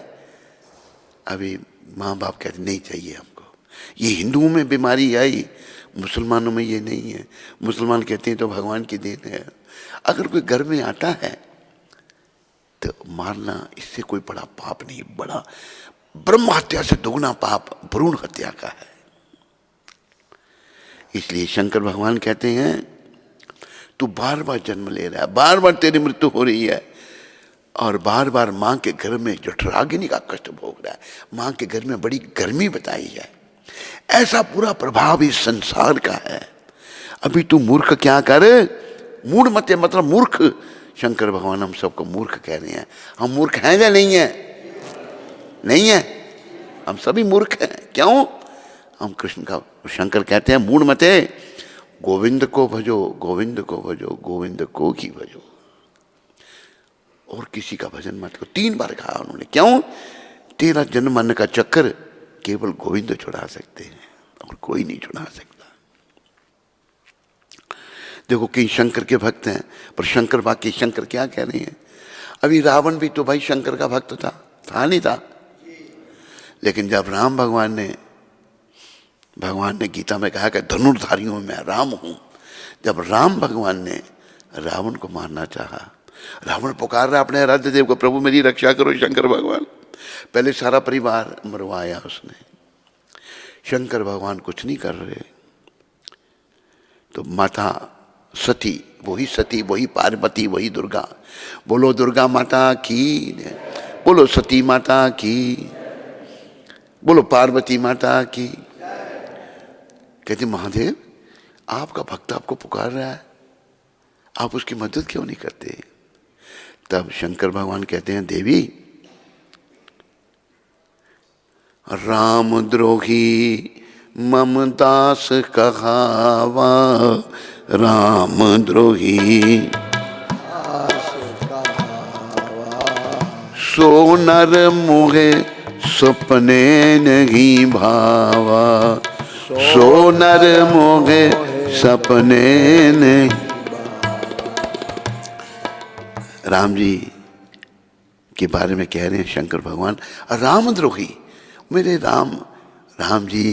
अभी माँ बाप कहते नहीं चाहिए हमको। ये हिंदुओं में बीमारी आई, मुसलमानों में ये नहीं है। मुसलमान कहते हैं तो भगवान की देन है। अगर कोई घर में आता है तो मारना, इससे कोई बड़ा पाप नहीं, बड़ा ब्रह्म हत्या से दोगुना पाप भ्रूण हत्या का है। इसलिए शंकर भगवान कहते हैं तू बार बार जन्म ले रहा है, बार बार तेरी मृत्यु हो रही है, और बार बार माँ के घर में जठराग्नि का कष्ट भोग रहा है। माँ के घर में बड़ी गर्मी बताई है, ऐसा पूरा प्रभाव इस संसार का है। अभी तू मूर्ख क्या कर, मूढ़ मत मतलब मूर्ख। शंकर भगवान हम सबको मूर्ख कह रहे हैं। हम मूर्ख हैं या नहीं है? नहीं है, हम सभी मूर्ख हैं। क्यों? हम कृष्ण का, शंकर कहते हैं मूढ़ मते गोविंद को भजो, गोविंद को भजो, गोविंद को ही भजो, और किसी का भजन मत करो। 3 बार कहा उन्होंने। क्यों? तेरा जन्म मरण का चक्कर केवल गोविंद छुड़ा सकते हैं और कोई नहीं छुड़ा सकता। देखो कई शंकर के भक्त हैं, पर शंकर बाकी शंकर क्या कह रहे हैं? अभी रावण भी तो भाई शंकर का भक्त था नहीं था? लेकिन जब राम भगवान ने गीता में कहा कि धनुर्धारियों में मैं राम हूं, जब राम भगवान ने रावण को मारना चाहा, रावण पुकार रहा अपने आराध्य देव को, प्रभु मेरी रक्षा करो शंकर भगवान। पहले सारा परिवार मरवाया उसने। शंकर भगवान कुछ नहीं कर रहे, तो माता सती, वही पार्वती, वही दुर्गा। बोलो दुर्गा माता की, बोलो सती माता की, बोलो पार्वती माता की। कहती महादेव आपका भक्त आपको पुकार रहा है, आप उसकी मदद क्यों नहीं करते? तब शंकर भगवान कहते हैं देवी, रामद्रोही मम दास कहावा, रामद्रोही सो नर मोहे सपने नहीं भावा, सो नर मोहे सपने नहीं। राम जी के बारे में कह रहे हैं शंकर भगवान, रामद्रोही, मेरे राम जी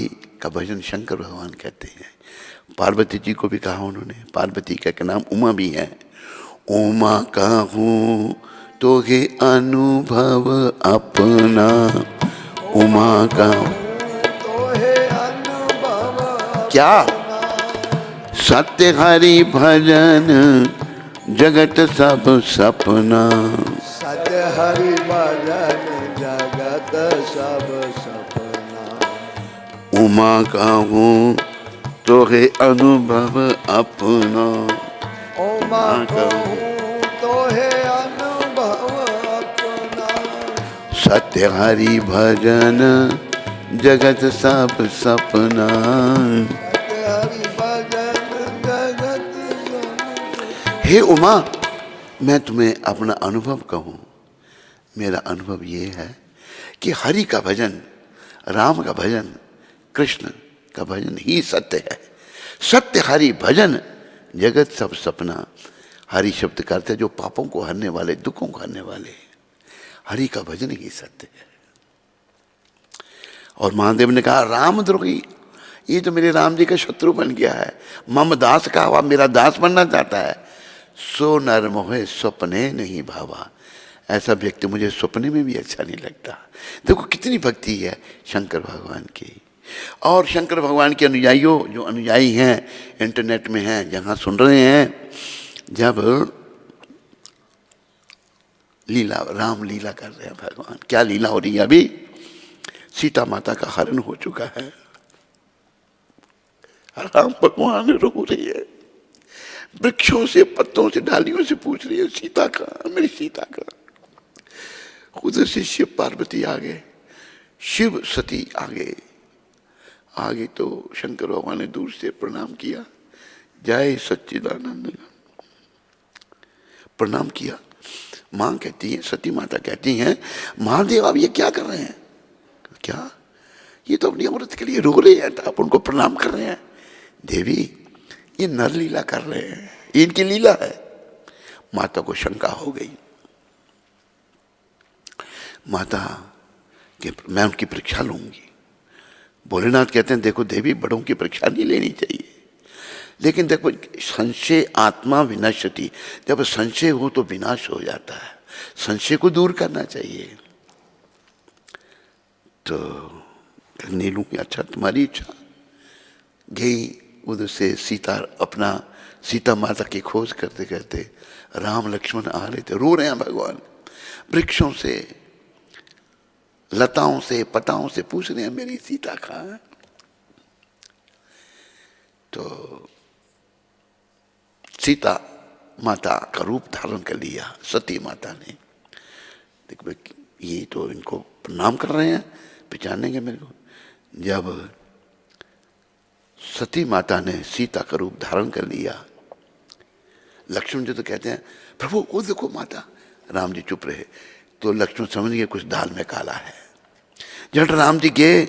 का भजन शंकर भगवान कहते हैं। पार्वती जी को भी कहा उन्होंने, पार्वती का नाम उमा भी है। उमा कहूँ तो हे अनुभव अपना, उमा कहूँ क्या सत्य हरि भजन जगत सब सपना, सत्य हरि भजन जगत सब सपना। उमा कहूँ तो है अनुभव अपना। ओमा कहूँ तो है अनुभव अपना। सत्य हरि भजन जगत सब सपना। सत्य हरि भजन जगत सब। हे उमा, मैं तुम्हें अपना अनुभव कहूँ। मेरा अनुभव ये है कि हरि का भजन, राम का भजन, कृष्ण का भजन ही सत्य है। सत्य हरि भजन जगत सब सपना। हरि शब्द का अर्थ है जो पापों को हरने वाले, दुखों को हरने वाले। हरि का भजन ही सत्य है। और महादेव ने कहा रामद्रोही, ये तो मेरे राम जी का शत्रु बन गया है। मम दास का हुआ, मेरा दास बनना चाहता है। सो नर मोहे स्वप्ने नहीं भावा। ऐसा व्यक्ति मुझे सपने में भी अच्छा नहीं लगता। देखो कितनी भक्ति है शंकर भगवान की। और शंकर भगवान के अनुयायियों, जो अनुयायी हैं इंटरनेट में हैं, जहाँ सुन रहे हैं, जब लीला, राम लीला कर रहे हैं भगवान, क्या लीला हो रही है अभी? सीता माता का हरण हो चुका है, राम भगवान रो रही है, वृक्षों से, पत्तों से, डालियों से पूछ रही है सीता कहाँ, मेरी सीता कहाँ। उधर से शिव पार्वती आ गए, शिव सती आ गए। आगे तो शंकर भगवान ने दूर से प्रणाम किया, जय सच्चिदानंद, प्रणाम किया। मां कहती है, सती माता कहती हैं, महादेव आप ये क्या कर रहे हैं? क्या? ये तो अपनी अमृत के लिए रो रहे हैं, आप उनको प्रणाम कर रहे हैं। देवी ये नर लीला कर रहे हैं, ये इनकी लीला है। माता को शंका हो गई। माता कि मैं उनकी परीक्षा लूंगी। भोलेनाथ कहते हैं देखो देवी, बड़ों की परीक्षा नहीं लेनी चाहिए, लेकिन देखो संशय आत्मा विनश्यति, जब संशय हो तो विनाश हो जाता है, संशय को दूर करना चाहिए। तो नहीं लूंगी, अच्छा तुम्हारी इच्छा। गई उधर से सीता, अपना सीता माता की खोज करते करते राम लक्ष्मण आ रहे थे, रो रहे हैं भगवान। वृक्षों से, लताओं से, पताओं से पूछ रहे हैं मेरी सीता कहाँ है। तो सीता माता का रूप धारण कर लिया सती माता ने। देखो ये तो इनको प्रणाम कर रहे हैं, पहचानेंगे मेरे को। जब सती माता ने सीता का रूप धारण कर लिया, लक्ष्मण जी तो कहते हैं प्रभु वो देखो माता। राम जी चुप रहे, तो लक्ष्मण समझ गए कुछ दाल में काला है। जब राम जी गए,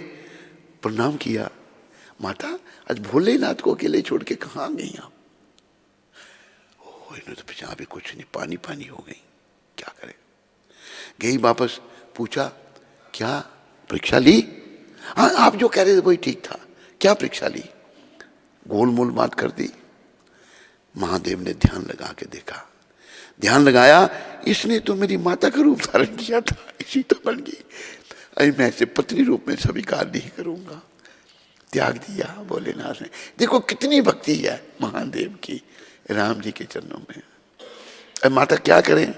प्रणाम किया, माता आज भोलेनाथ को अकेले छोड़ के कहाँ गई आप? ओ इन्होंने तो पीछे अभी कुछ नहीं, पानी पानी हो गई, क्या करें। गई वापस, पूछा क्या परीक्षा ली? हाँ आप जो कह रहे थे वही ठीक था, क्या परीक्षा ली? गोल मोल बात कर दी। महादेव ने ध्यान लगा के देखा, ध्यान लगाया, इसने तो मेरी माता का रूप धारण किया था, इसी तो बन गई। अरे मैं इसे पत्नी रूप में स्वीकार नहीं करूंगा, त्याग दिया भोलेनाथ ने। देखो कितनी भक्ति है महादेव की राम जी के चरणों में। अब माता क्या करें?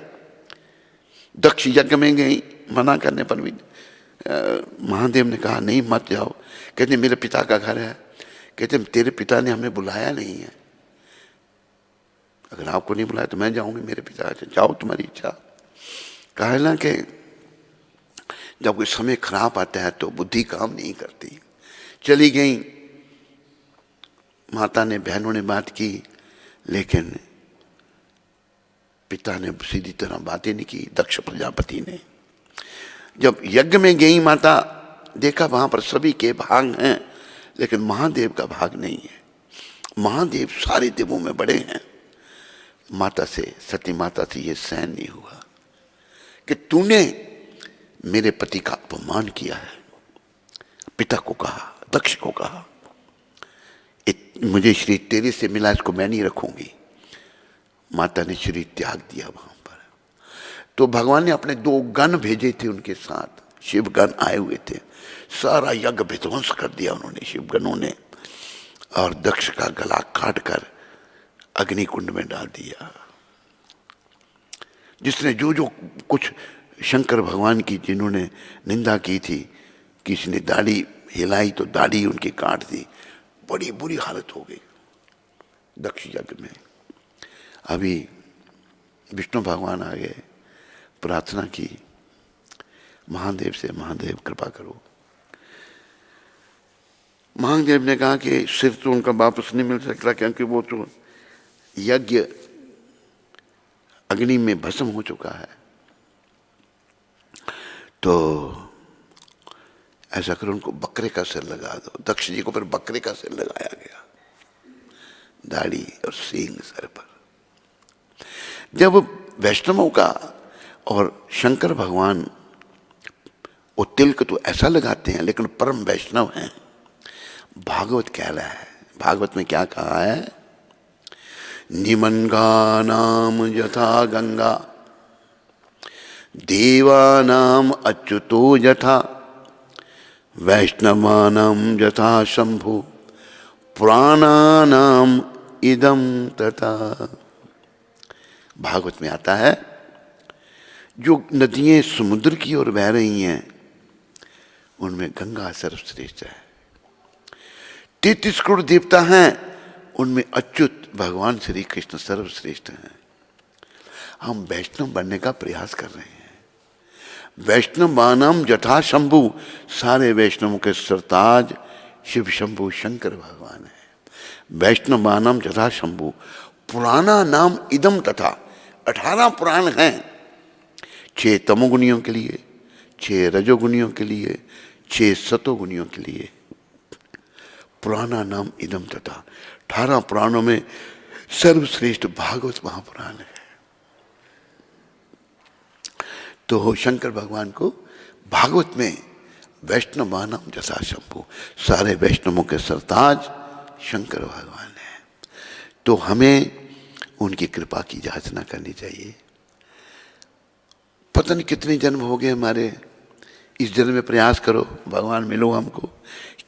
दक्ष यज्ञ में गई, मना करने पर भी महादेव ने कहा नहीं मत जाओ। कहते मेरे पिता का घर है। कहते तेरे पिता ने हमें बुलाया नहीं है, अगर आपको नहीं बुलाया तो मैं जाऊंगी, मेरे पिता से जाओ तुम्हारी इच्छा। कहा ना कि जब कोई समय खराब आता है तो बुद्धि काम नहीं करती। चली गई माता ने, बहनों ने बात की, लेकिन पिता ने सीधी तरह बातें नहीं की। दक्ष प्रजापति ने जब यज्ञ में गई माता, देखा वहां पर सभी के भाग हैं, लेकिन महादेव का भाग नहीं है। महादेव सारे देवों में बड़े हैं। माता से, सती माता से ये सहन नहीं हुआ कि तूने मेरे पति का अपमान किया है। पिता को कहा, दक्ष को कहा, मुझे शरीर तेरे से मिला, इसको मैं नहीं रखूंगी। माता ने शरीर त्याग दिया वहां पर। तो भगवान ने अपने 2 गण भेजे थे उनके साथ, शिव गण आए हुए थे, सारा यज्ञ विध्वंस कर दिया उन्होंने, शिव गणों ने, और दक्ष का गला काट कर अग्निकुंड में डाल दिया। जिसने जो जो कुछ शंकर भगवान की जिन्होंने निंदा की थी, किसी ने दाढ़ी हिलाई तो दाढ़ी उनकी काट दी, बड़ी बुरी हालत हो गई दक्ष यज्ञ में। अभी विष्णु भगवान आ गए, प्रार्थना की महादेव से, महादेव कृपा करो। महादेव ने कहा कि सिर तो उनका वापस नहीं मिल सकता, क्योंकि वो तो यज्ञ अग्नि में भस्म हो चुका है। तो ऐसा करो, उनको बकरे का सिर लगा दो। दक्ष जी को फिर बकरे का सिर लगाया गया, दाढ़ी और सींग सर पर। जब वैष्णवों का और शंकर भगवान वो तिलक तो ऐसा लगाते हैं, लेकिन परम वैष्णव हैं। भागवत कह रहा है, भागवत में क्या कहा है? निमंगा नाम यथा गंगा, देवानाम अच्युतो यथा, वैष्णवानाम यथा शंभु, पुराणानाम इदम तथा। भागवत में आता है, जो नदियां समुद्र की ओर बह रही हैं उनमें गंगा सर्वश्रेष्ठ है। 33 करोड़ देवता हैं, उनमें अच्युत भगवान श्री कृष्ण सर्वश्रेष्ठ हैं। हम वैष्णव बनने का प्रयास कर रहे हैं। वैष्णवानाम जथा शंभु, सारे वैष्णवों के सरताज शिव शंभु शंकर भगवान है। वैष्णवानाम जथा शंभु, पुराना नाम इदम तथा, 18 पुराण हैं, 6 तमोगुणियों के लिए, 6 रजोगुणियों के लिए, 6 सतोगुणियों के लिए। पुराना नाम इदम तथा, 18 पुराणों में सर्वश्रेष्ठ भागवत महापुराण है। तो शंकर भगवान को भागवत में वैष्णवानाम जथा शंभु, सारे वैष्णवों के सरताज शंकर भगवान है। तो हमें उनकी कृपा की याचना करनी चाहिए। पता नहीं कितने जन्म हो गए हमारे, इस जन्म में प्रयास करो भगवान मिलो हमको।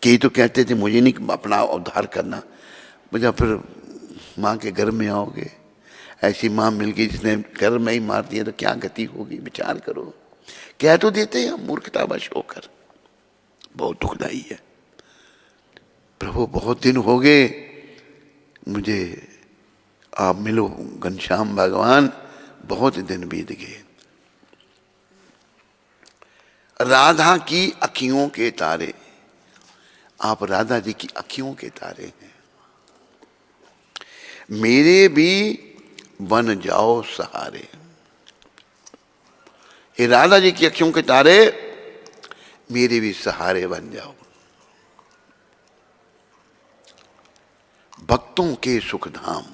कई तो कहते थे मुझे नहीं अपना उद्धार करना, मुझे फिर माँ के घर में आओगे, ऐसी माँ मिल गई जिसने घर में ही मार दिया तो क्या गति होगी, विचार करो। कह तो देते हैं हम मूर्खतावश होकर, बहुत दुखदाई है। प्रभु बहुत दिन हो गए, मुझे आप मिलो घनश्याम भगवान, बहुत दिन बीत गए। राधा की अखियों के तारे, आप राधा जी की अखियों के तारे हैं। मेरे भी बन जाओ सहारे, ये राधा जी की अखियों के तारे मेरे भी सहारे बन जाओ। भक्तों के सुख धाम,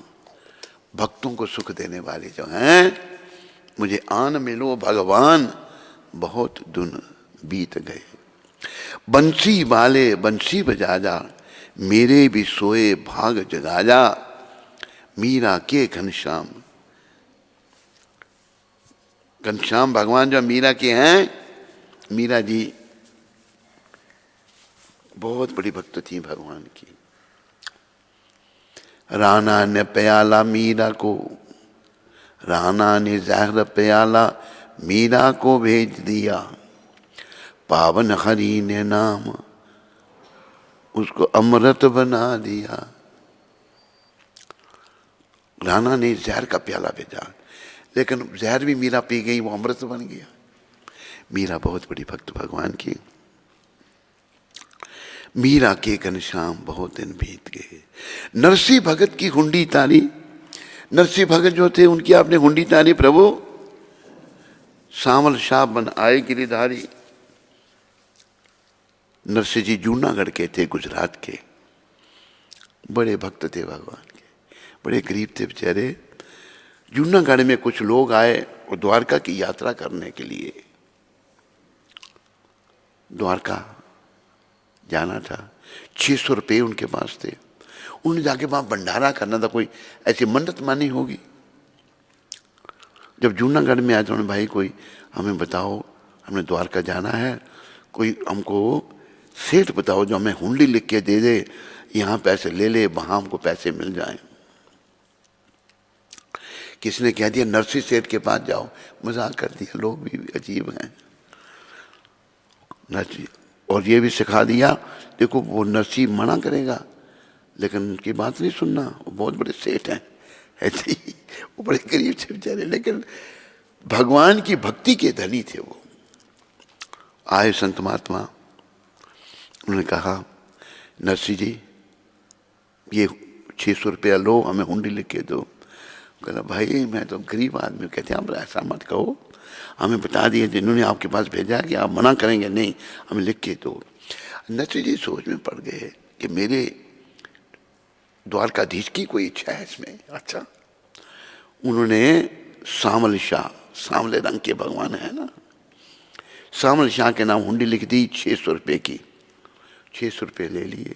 भक्तों को सुख देने वाले जो हैं, मुझे आन मिलो भगवान, बहुत दिन बीत गए। बंसी वाले बंसी बजा जा, मेरे भी सोए भाग जगा जा, मीरा के घनश्याम। घनश्याम भगवान जो मीरा के हैं, मीरा जी बहुत बड़ी भक्त थी भगवान की। राणा ने प्याला मीरा को, राणा ने जहर प्याला मीरा को भेज दिया, पावन हरि ने नाम उसको अमृत बना दिया। राणा ने जहर का प्याला भेजा, लेकिन जहर भी मीरा पी गई, वो अमृत बन गया। मीरा बहुत बड़ी भक्त भगवान की। मीरा के घनश्याम बहुत दिन बीत गए। नरसिंह भगत की हुंडी तारी, नरसिंह भगत जो थे उनकी आपने हुंडी तारी, प्रभु सावल शाह बन आए गिरिधारी। नरसिंह जी जूनागढ़ के थे, गुजरात के, बड़े भक्त थे भगवान के, बड़े गरीब थे बेचारे। जूनागढ़ में कुछ लोग आए और द्वारका की यात्रा करने के लिए, द्वारका जाना था। 600 रुपये उनके पास थे। उन्हें जाके वहां भंडारा करना था, कोई ऐसी मन्नत मानी होगी। जब जूनागढ़ में आए तो उन्होंने, भाई कोई हमें बताओ, हमें द्वारका जाना है, कोई हमको सेठ बताओ जो हमें हुंडी लिख के दे दे, यहाँ पैसे ले ले, वहां हमको पैसे मिल जाएं। किसने कह दिया नरसिंह सेठ के पास जाओ, मजाक कर दिया। लोग भी अजीब हैं नरसिंह। और ये भी सिखा दिया, देखो वो नरसिंह मना करेगा लेकिन उनकी बात नहीं सुनना, वो बहुत बड़े सेठ हैं, ऐसे ही वो बड़े गरीब थे बेचारे, लेकिन भगवान की भक्ति के धनी थे वो। आए संत महात्मा, उन्होंने कहा नरसिंह जी ये 600 रुपया लो, हमें हुंडी लिख के दो। कहला भाई मैं तो गरीब आदमी। कहते हैं आप ऐसा मत कहो, हमें बता दिए जिन्होंने आपके पास भेजा कि आप मना करेंगे, नहीं हमें लिख के दो। नरसिंह जी सोच में पड़ गए कि मेरे द्वारकाधीश की कोई इच्छा है इसमें। अच्छा, उन्होंने सामल शाह, सांवले रंग के भगवान है ना, सामल शाह के नाम हुंडी लिख दी 600 रुपये की। 600 रुपये ले लिए,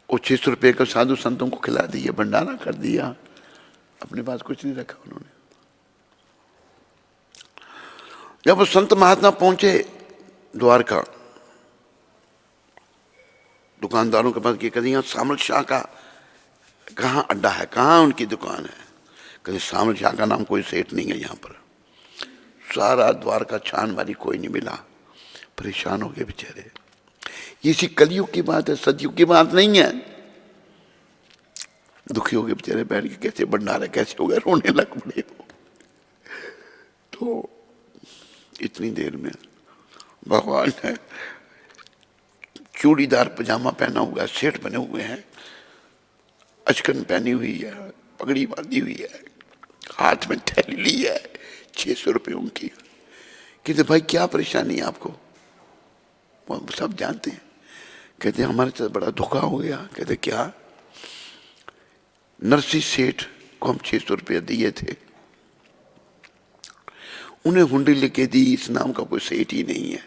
वो 600 रुपये को साधु संतों को खिला दिए, भंडारा कर दिया, अपने पास कुछ नहीं रखा उन्होंने। जब वो संत महात्मा पहुंचे द्वारका, दुकानदारों के पास कहते यहाँ सामल शाह का कहाँ अड्डा है, कहाँ उनकी दुकान है। कहते सामल शाह का नाम कोई सेठ नहीं है यहाँ पर। सारा द्वारका छान मारी, कोई नहीं मिला, परेशान हो गए बेचारे। इसी कलयुग की बात है, सतयुग की बात नहीं है। दुखी हो गए बेचारे, बैठ के कैसे भंडारे कैसे हो गए, रोने लग पड़े। तो इतनी देर में भगवान है चूड़ीदार पजामा पहना हुआ है, सेठ बने हुए हैं, अचकन पहनी हुई है, पगड़ी बांधी हुई है, हाथ में थैली ली है, 600 रुपये उनकी। कहते भाई क्या परेशानी है आपको? वो सब जानते हैं। कहते हमारे साथ बड़ा धोखा हो गया। कहते क्या? नरसिंह सेठ को हम 600 रुपये दिए थे, उन्हें हुंडी लेके दी, इस नाम का कोई सेठ ही नहीं है।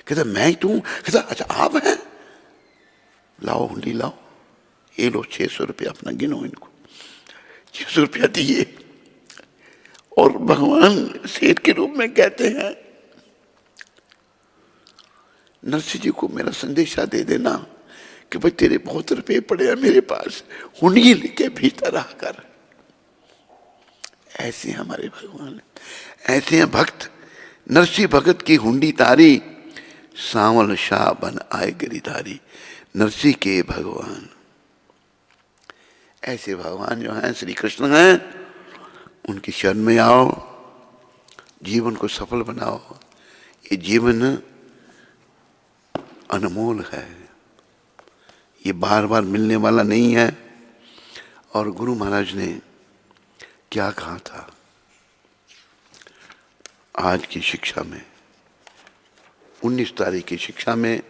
कहता मैं तू? कहता अच्छा आप हैं, लाओ हुंडी लाओ, ये लो 600 रुपया अपना गिनो इनको। 600 रुपया दिए और भगवान सेठ के रूप में कहते हैं नरसिंह जी को मेरा संदेशा दे देना कि भाई तेरे बहुत रुपये पड़े हैं मेरे पास, हुंडी लेके भीतर आकर। ऐसे हमारे भगवान, ऐसे हैं भक्त। नरसिंह भगत की हुंडी तारी, सांवल शाह बन आए गिरिधारी। नरसिंह के भगवान, ऐसे भगवान जो हैं श्री कृष्ण हैं, उनकी शरण में आओ, जीवन को सफल बनाओ। ये जीवन अनमोल है, ये बार बार मिलने वाला नहीं है। और गुरु महाराज ने क्या कहा था आज की शिक्षा में, 19 तारीख की शिक्षा में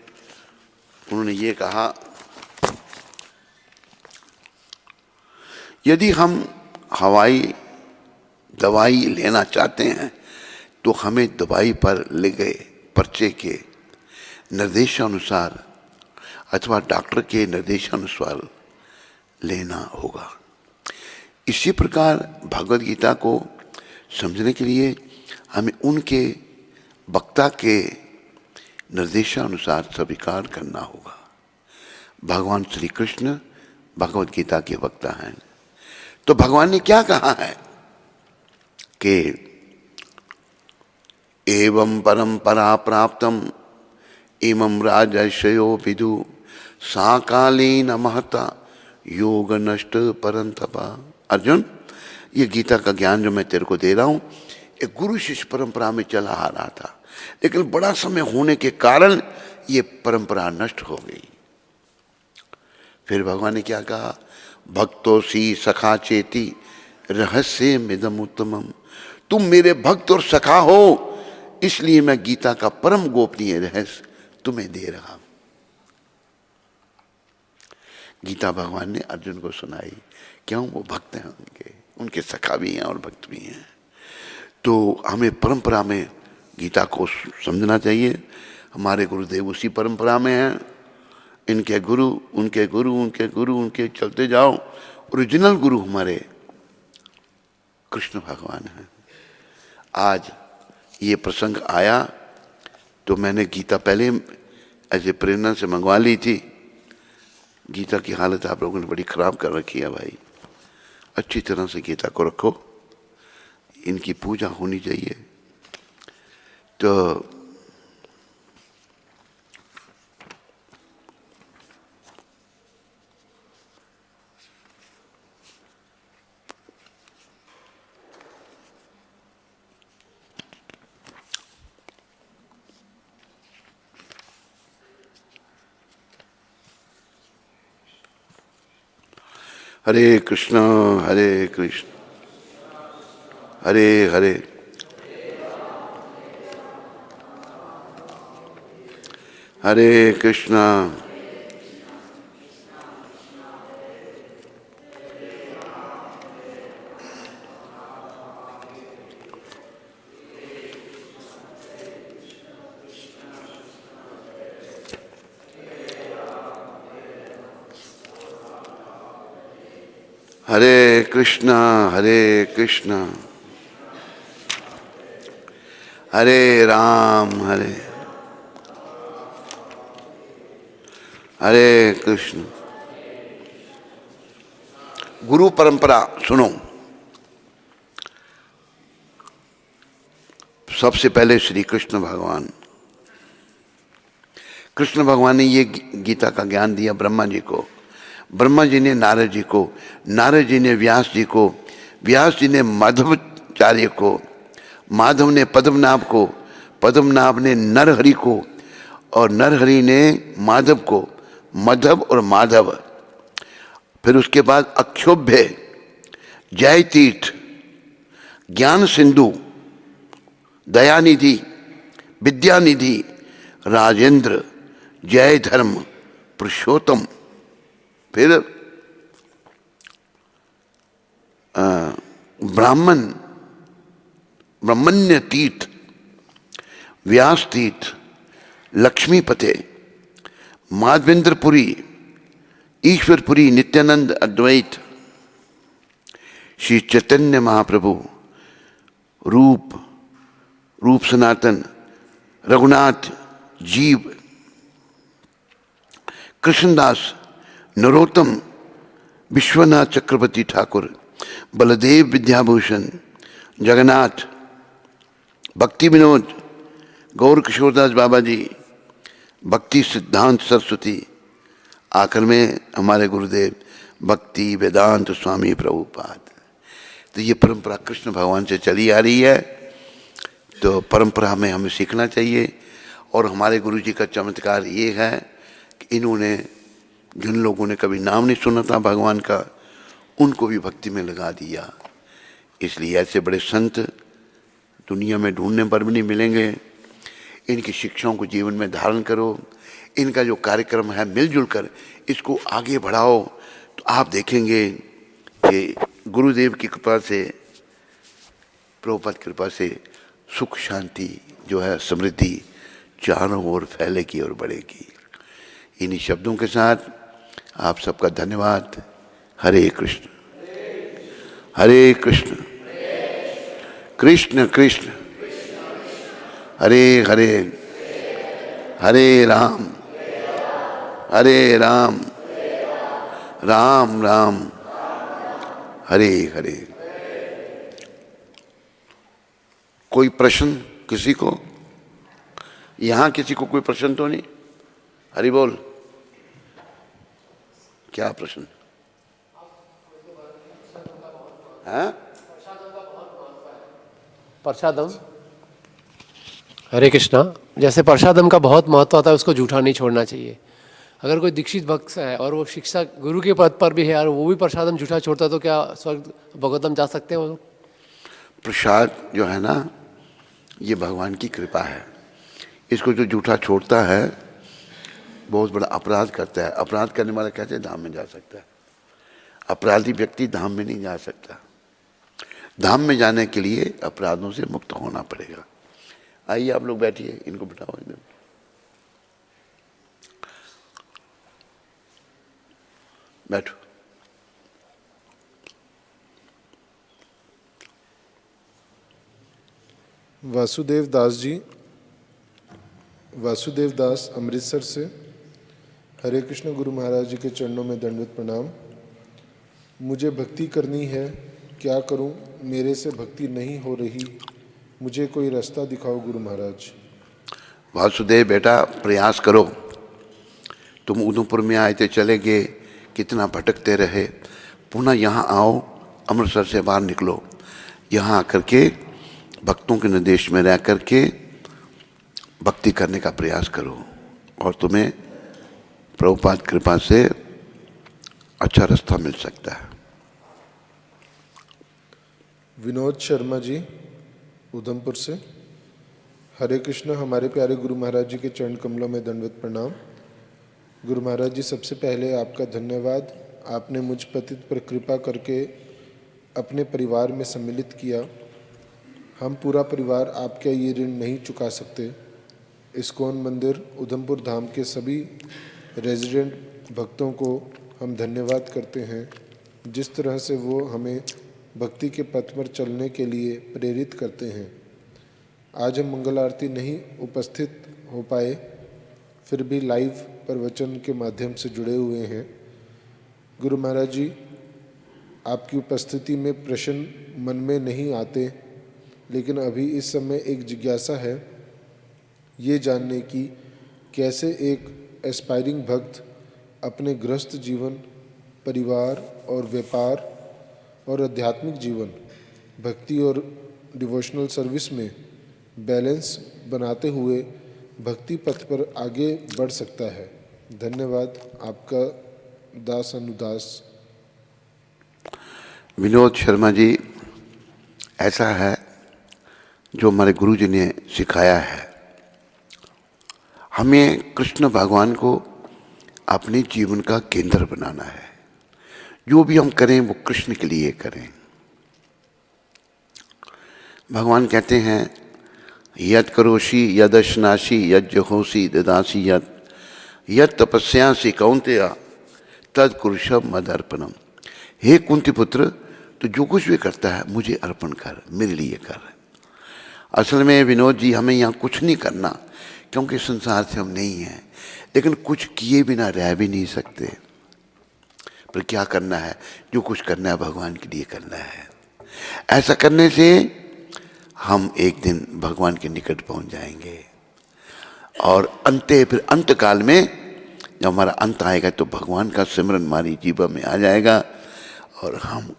उन्होंने ये कहा, यदि हम हवाई दवाई लेना चाहते हैं तो हमें दवाई पर लगे पर्चे के निर्देशानुसार अथवा डॉक्टर के निर्देशानुसार लेना होगा। इसी प्रकार भगवद गीता को समझने के लिए हमें उनके वक्ता के निर्देशानुसार स्वीकार करना होगा। भगवान श्री कृष्ण भगवद गीता के वक्ता हैं। तो भगवान ने क्या कहा है कि एवं परंपरा प्राप्तम इमं राजर्षयो विदु साकालीन महता योग नष्ट परंतपा। अर्जुन, ये गीता का ज्ञान जो मैं तेरे को दे रहा हूं, एक गुरु शिष्य परंपरा में चला आ रहा था, लेकिन बड़ा समय होने के कारण ये परंपरा नष्ट हो गई। फिर भगवान ने क्या कहा, भक्तोसी सखा चेती रहस्य मिदम उत्तमम। तुम मेरे भक्त और सखा हो, इसलिए मैं गीता का परम गोपनीय रहस्य तुम्हें दे रहा हूं। गीता भगवान ने अर्जुन को सुनाई, क्यों? वो भक्त हैं, उनके सखा भी हैं और भक्त भी हैं। तो हमें परंपरा में गीता को समझना चाहिए। हमारे गुरुदेव उसी परंपरा में हैं, इनके गुरु उनके गुरु उनके गुरु उनके चलते जाओ। ओरिजिनल गुरु हमारे कृष्ण भगवान हैं। आज ये प्रसंग आया तो मैंने गीता पहले ऐसे प्रेरणा से मंगवा ली थी। गीता की हालत आप लोगों ने बड़ी खराब कर रखी है भाई। अच्छी तरह से गीता को रखो, इनकी पूजा होनी चाहिए। तो हरे कृष्ण हरे हरे हरे कृष्ण हरे कृष्ण हरे राम हरे कृष्ण। गुरु परंपरा सुनो। सबसे पहले श्री कृष्ण भगवान, कृष्ण भगवान ने ये गीता का ज्ञान दिया ब्रह्मा जी को, ब्रह्मा जी ने नारद जी को, नारद जी ने व्यास जी को, व्यास जी ने माधवाचार्य को, माधव ने पद्मनाभ को, पद्मनाभ ने नरहरि को, और नरहरि ने माधव को, मधव और माधव। फिर उसके बाद अक्षोभ्य, जय तीर्थ, ज्ञान सिंधु, दयानिधि, विद्यानिधि, राजेंद्र, जय धर्म, पुरुषोत्तम। फिर ब्राह्मण, ब्रह्मण्य तीर्थ, व्यास तीर्थ, लक्ष्मीपते, माधवेंद्रपुरी, ईश्वरपुरी, नित्यानंद अद्वैत, श्री चैतन्य महाप्रभु, रूप सनातन, रघुनाथ, जीव, कृष्णदास, नरोत्तम, विश्वनाथ चक्रवर्ती ठाकुर, बलदेव विद्याभूषण, जगन्नाथ, भक्ति विनोद, गौर किशोरदास बाबा जी, भक्ति सिद्धांत सरस्वती, आखिर में हमारे गुरुदेव भक्ति वेदांत स्वामी प्रभुपाद। तो ये परंपरा कृष्ण भगवान से चली आ रही है, तो परंपरा में हमें सीखना चाहिए। और हमारे गुरु जी का चमत्कार ये है कि इन्होंने, जिन लोगों ने कभी नाम नहीं सुना था भगवान का, उनको भी भक्ति में लगा दिया। इसलिए ऐसे बड़े संत दुनिया में ढूंढने पर भी नहीं मिलेंगे। इनकी शिक्षाओं को जीवन में धारण करो, इनका जो कार्यक्रम है मिलजुल कर इसको आगे बढ़ाओ, तो आप देखेंगे कि गुरुदेव की कृपा से, प्रभुपाद कृपा से सुख शांति जो है, समृद्धि चारों ओर फैलेगी और बढ़ेगी। इन्हीं शब्दों के साथ आप सबका धन्यवाद। हरे कृष्ण कृष्ण कृष्ण हरे हरे, हरे राम राम राम हरे हरे। कोई प्रश्न किसी को? यहाँ किसी को कोई प्रश्न तो नहीं? हरि बोल। क्या प्रश्न है? प्रसादम। हरे कृष्णा। जैसे प्रसादम का बहुत महत्व आता है, उसको झूठा नहीं छोड़ना चाहिए। अगर कोई दीक्षित भक्त है और वो शिक्षा गुरु के पद पर भी है और वो भी प्रसादम झूठा छोड़ता है, तो क्या स्वर्ग भगवतम जा सकते हैं वो लोग? प्रसाद जो है ना, ये भगवान की कृपा है। इसको जो झूठा छोड़ता है बहुत बड़ा अपराध करता है। अपराध करने वाला कैसे धाम में जा सकता है? अपराधी व्यक्ति धाम में नहीं जा सकता। धाम में जाने के लिए अपराधों से मुक्त होना पड़ेगा। आइए आप लोग बैठिए, इनको बिठाओ इधर। बैठो। वासुदेव दास जी, वासुदेव दास अमृतसर से। हरे कृष्ण गुरु महाराज जी के चरणों में दंडवत प्रणाम। मुझे भक्ति करनी है, क्या करूं? मेरे से भक्ति नहीं हो रही, मुझे कोई रास्ता दिखाओ गुरु महाराज। वासुदेव बेटा, प्रयास करो। तुम उधमपुर में आए थे, चले गए, कितना भटकते रहे, पुनः यहाँ आओ, अमृतसर से बाहर निकलो। यहाँ आकर के भक्तों के निर्देश में रह करके भक्ति करने का प्रयास करो, और तुम्हें प्रभुपाद कृपा से अच्छा रास्ता मिल सकता है। विनोद शर्मा जी उधमपुर से। हरे कृष्ण। हमारे प्यारे गुरु महाराज जी के चरण कमलों में दंडवत प्रणाम। गुरु महाराज जी, सबसे पहले आपका धन्यवाद। आपने मुझ पतित पर कृपा करके अपने परिवार में सम्मिलित किया। हम पूरा परिवार आपका ये ऋण नहीं चुका सकते। इस्कॉन मंदिर उधमपुर धाम के सभी रेजिडेंट भक्तों को हम धन्यवाद करते हैं, जिस तरह से वो हमें भक्ति के पथ पर चलने के लिए प्रेरित करते हैं। आज हम मंगल आरती नहीं उपस्थित हो पाए, फिर भी लाइव प्रवचन के माध्यम से जुड़े हुए हैं। गुरु महाराज जी, आपकी उपस्थिति में प्रश्न मन में नहीं आते, लेकिन अभी इस समय एक जिज्ञासा है ये जानने की, कैसे एक एस्पायरिंग भक्त अपने गृहस्थ जीवन, परिवार और व्यापार और आध्यात्मिक जीवन, भक्ति और डिवोशनल सर्विस में बैलेंस बनाते हुए भक्ति पथ पर आगे बढ़ सकता है। धन्यवाद। आपका दास अनुदास। विनोद शर्मा जी, ऐसा है जो हमारे गुरु जी ने सिखाया है, हमें कृष्ण भगवान को अपने जीवन का केंद्र बनाना है। जो भी हम करें वो कृष्ण के लिए करें। भगवान कहते हैं, यद करोषि यदश्नासी यद जहोसी ददासी यद तपस्यासी कौन्तेय तद कुरुषम मद अर्पणम। हे कुंती पुत्र, तो जो कुछ भी करता है मुझे अर्पण कर, मेरे लिए कर। असल में विनोद जी, हमें यहाँ कुछ नहीं करना, क्योंकि संसार से हम नहीं हैं, लेकिन कुछ किए बिना रह भी नहीं सकते। पर क्या करना है? जो कुछ करना है भगवान के लिए करना है। ऐसा करने से हम एक दिन भगवान के निकट पहुंच जाएंगे, और फिर अंत काल में जब हमारा अंत आएगा तो भगवान का सिमरन हमारी जीवन में आ जाएगा और हम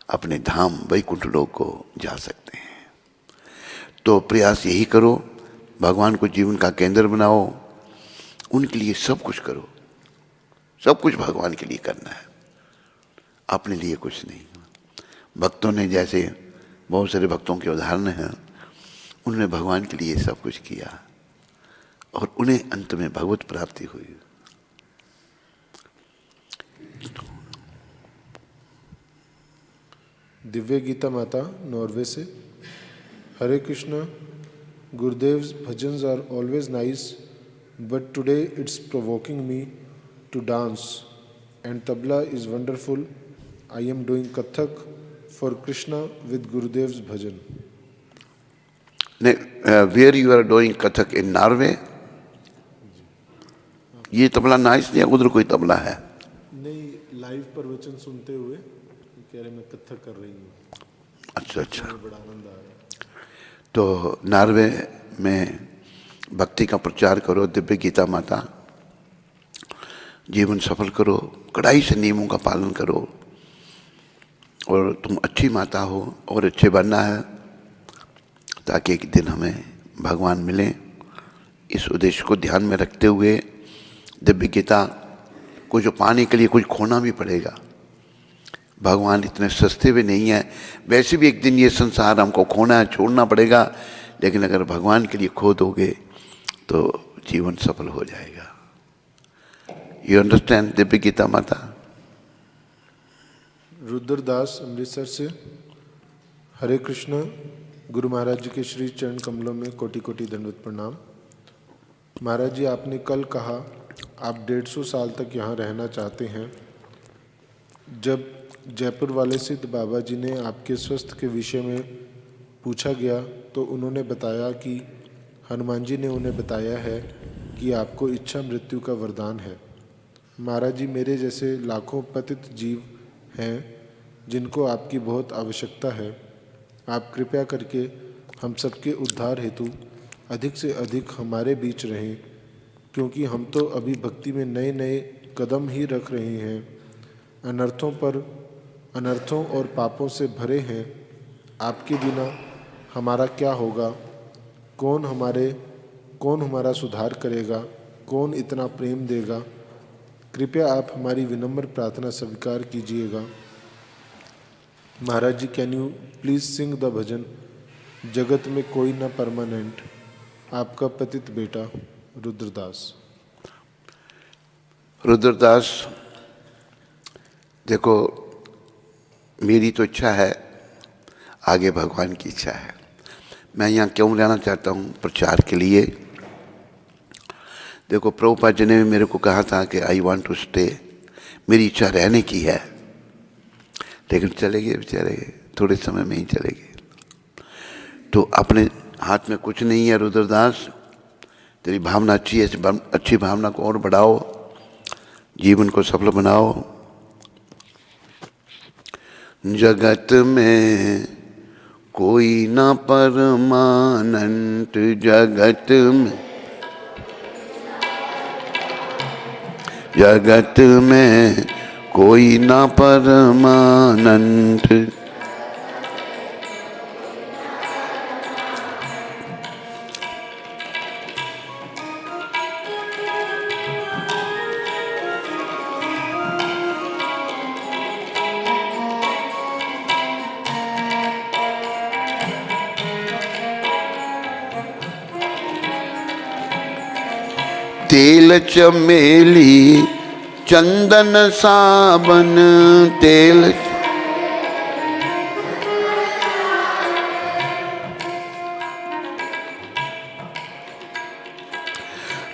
अपने धाम वैकुंठ लोक को जा सकते हैं। तो प्रयास यही करो, भगवान को जीवन का केंद्र बनाओ, उनके लिए सब कुछ करो। सब कुछ भगवान के लिए करना है, अपने लिए कुछ नहीं। भक्तों ने, जैसे बहुत सारे भक्तों के उदाहरण हैं, उन्होंने भगवान के लिए सब कुछ किया और उन्हें अंत में भगवत प्राप्ति हुई। दिव्य गीता माता नॉर्वे से। हरे Krishna. Gurudev's bhajans are always nice, but today it's provoking me to dance, and tabla is wonderful. I am doing Kathak for Krishna with Gurudev's bhajan. Where you are doing Kathak in Norway? ये tabla nice या उधर कोई तबला है? नहीं, live प्रवचन सुनते हुए कह रहे मैं कथक कर रही हूँ। अच्छा अच्छा, बड़ा आनंद आ रहा है। तो नॉर्वे में भक्ति का प्रचार करो, दिव्य गीता माता, जीवन सफल करो, कड़ाई से नियमों का पालन करो, और तुम अच्छी माता हो और अच्छे बनना है, ताकि एक दिन हमें भगवान मिले। इस उद्देश्य को ध्यान में रखते हुए दिव्य गीता को जो पाने के लिए कुछ खोना भी पड़ेगा। भगवान इतने सस्ते भी नहीं है। वैसे भी एक दिन ये संसार हमको खोना है, छोड़ना पड़ेगा, लेकिन अगर भगवान के लिए खो दोगे तो जीवन सफल हो जाएगा। यू अंडरस्टैंड दिव्य गीता माता? रुद्रदास अमृतसर से। हरे कृष्ण। गुरु महाराज जी के श्री चरण कमलों में कोटि कोटि दंडवत प्रणाम। महाराज जी, आपने कल कहा आप 150 साल तक यहाँ रहना चाहते हैं। जब जयपुर वाले सिद्ध बाबा जी ने आपके स्वास्थ्य के विषय में पूछा गया तो उन्होंने बताया कि हनुमान जी ने उन्हें बताया है कि आपको इच्छा मृत्यु का वरदान है। महाराज जी, मेरे जैसे लाखों पतित जीव हैं जिनको आपकी बहुत आवश्यकता है। आप कृपया करके हम सबके उद्धार हेतु अधिक से अधिक हमारे बीच रहें, क्योंकि हम तो अभी भक्ति में नए नए कदम ही रख रहे हैं। अनर्थों और पापों से भरे हैं। आपके बिना हमारा क्या होगा? कौन हमारा सुधार करेगा? कौन इतना प्रेम देगा? कृपया आप हमारी विनम्र प्रार्थना स्वीकार कीजिएगा। Maharaj ji, can you please sing the bhajan जगत में कोई ना परमानेंट, आपका पतित बेटा रुद्रदास। रुद्रदास, देखो मेरी तो इच्छा है, आगे भगवान की इच्छा है। मैं यहाँ क्यों रहना चाहता हूँ? प्रचार के लिए। देखो प्रभुपाद जी ने भी मेरे को कहा था कि आई वांट टू स्टे, मेरी इच्छा रहने की है, लेकिन चले गए बेचारे, थोड़े समय में ही चले गए। तो अपने हाथ में कुछ नहीं है रुद्रदास, तेरी भावना अच्छी है, अच्छी भावना को और बढ़ाओ, जीवन को सफल बनाओ। जगत में कोई ना परमानेंट, जगत में कोई ना परमानेंट। तेल चमेली चंदन साबन, तेल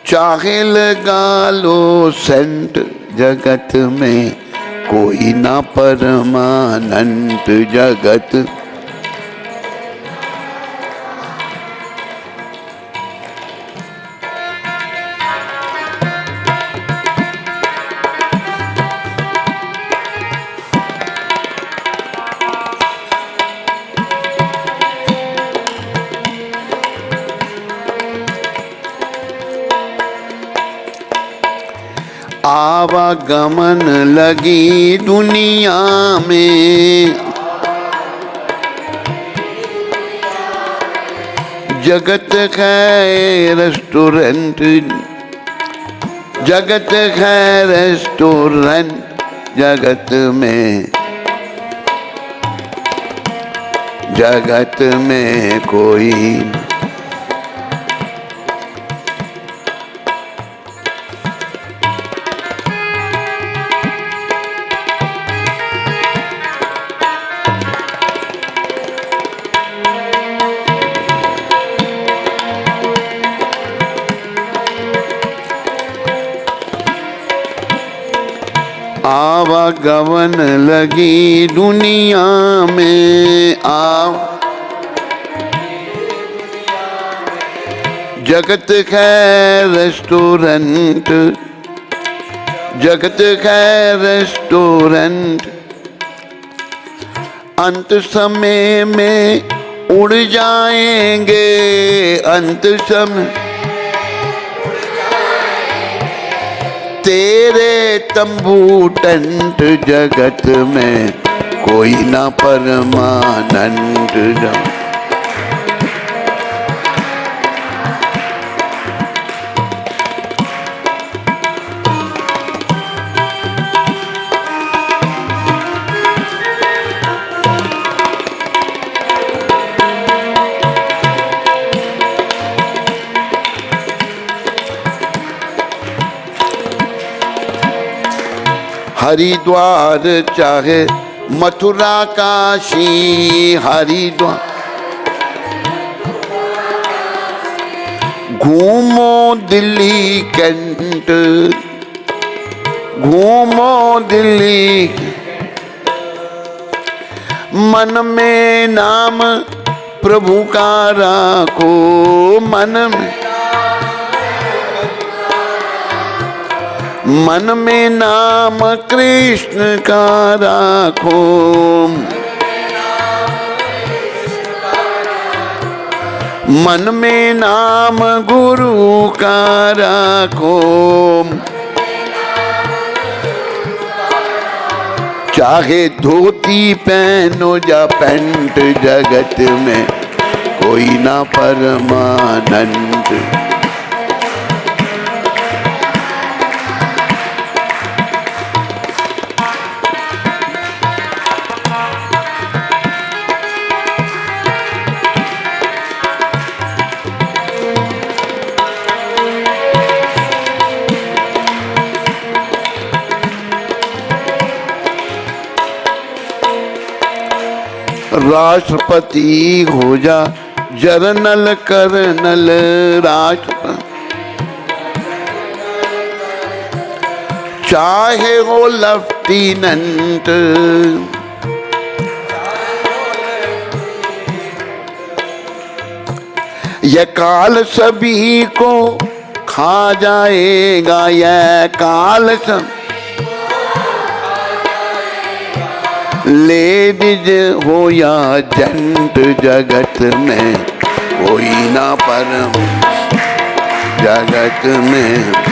चाहे लगा लो सेंट, जगत में कोई ना परमानेंट। जगत आवागमन लगी दुनिया में, जगत है रेस्टोरेंट, जगत है रेस्टोरेंट। जगत में, जगत में कोई आवागमन लगी दुनिया में, जगत है रेस्टोरेंट, जगत है रेस्टोरेंट। अंत समय में उड़ जाएंगे, अंत समय तेरे तंबू टेंट। जगत में कोई ना परमानेंट। हरिद्वार चाहे मथुरा काशी, हरिद्वार घूमो दिल्ली कैंट, घूमो दिल्ली। मन में नाम प्रभु का राखो, मन में नाम कृष्ण का राखो। मन में नाम गुरु का राखो। चाहे धोती पहनो या पैंट, जगत में कोई ना परमानेंट। राष्ट्रपति हो जा, जरनल करनल राष्ट्रपति, चाहे हो लेफ्टिनेंट, यह काल सभी को खा जाएगा, यह काल सब लेडीज हो या जेंट, जगत में कोई ना परम, जगत में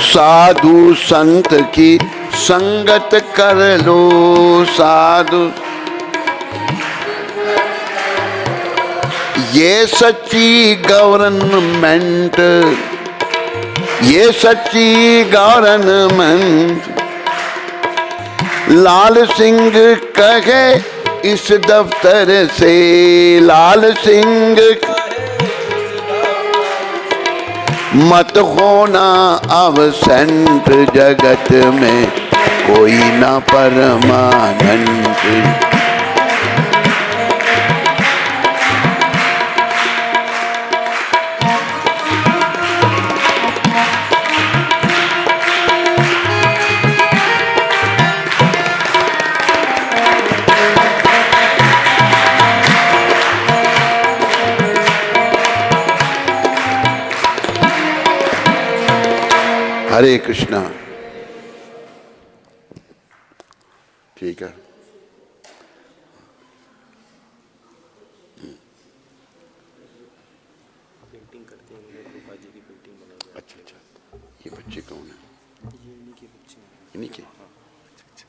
साधु संत की संगत कर लो, साधु ये सच्ची गवर्नमेंट, ये सच्ची गवर्नमेंट। लाल सिंह कहे इस दफ्तर से, लाल सिंह मत होना अबसेंट, जगत में कोई ना परमानेंट। हरे कृष्णा। ठीक है, पेंटिंग करते हैं रूपा जी की पेंटिंग बनाई। अच्छा अच्छा, ये बच्चे कौन है? ये इन्हीं के बच्चे हैं। इन्हीं के? अच्छा अच्छा।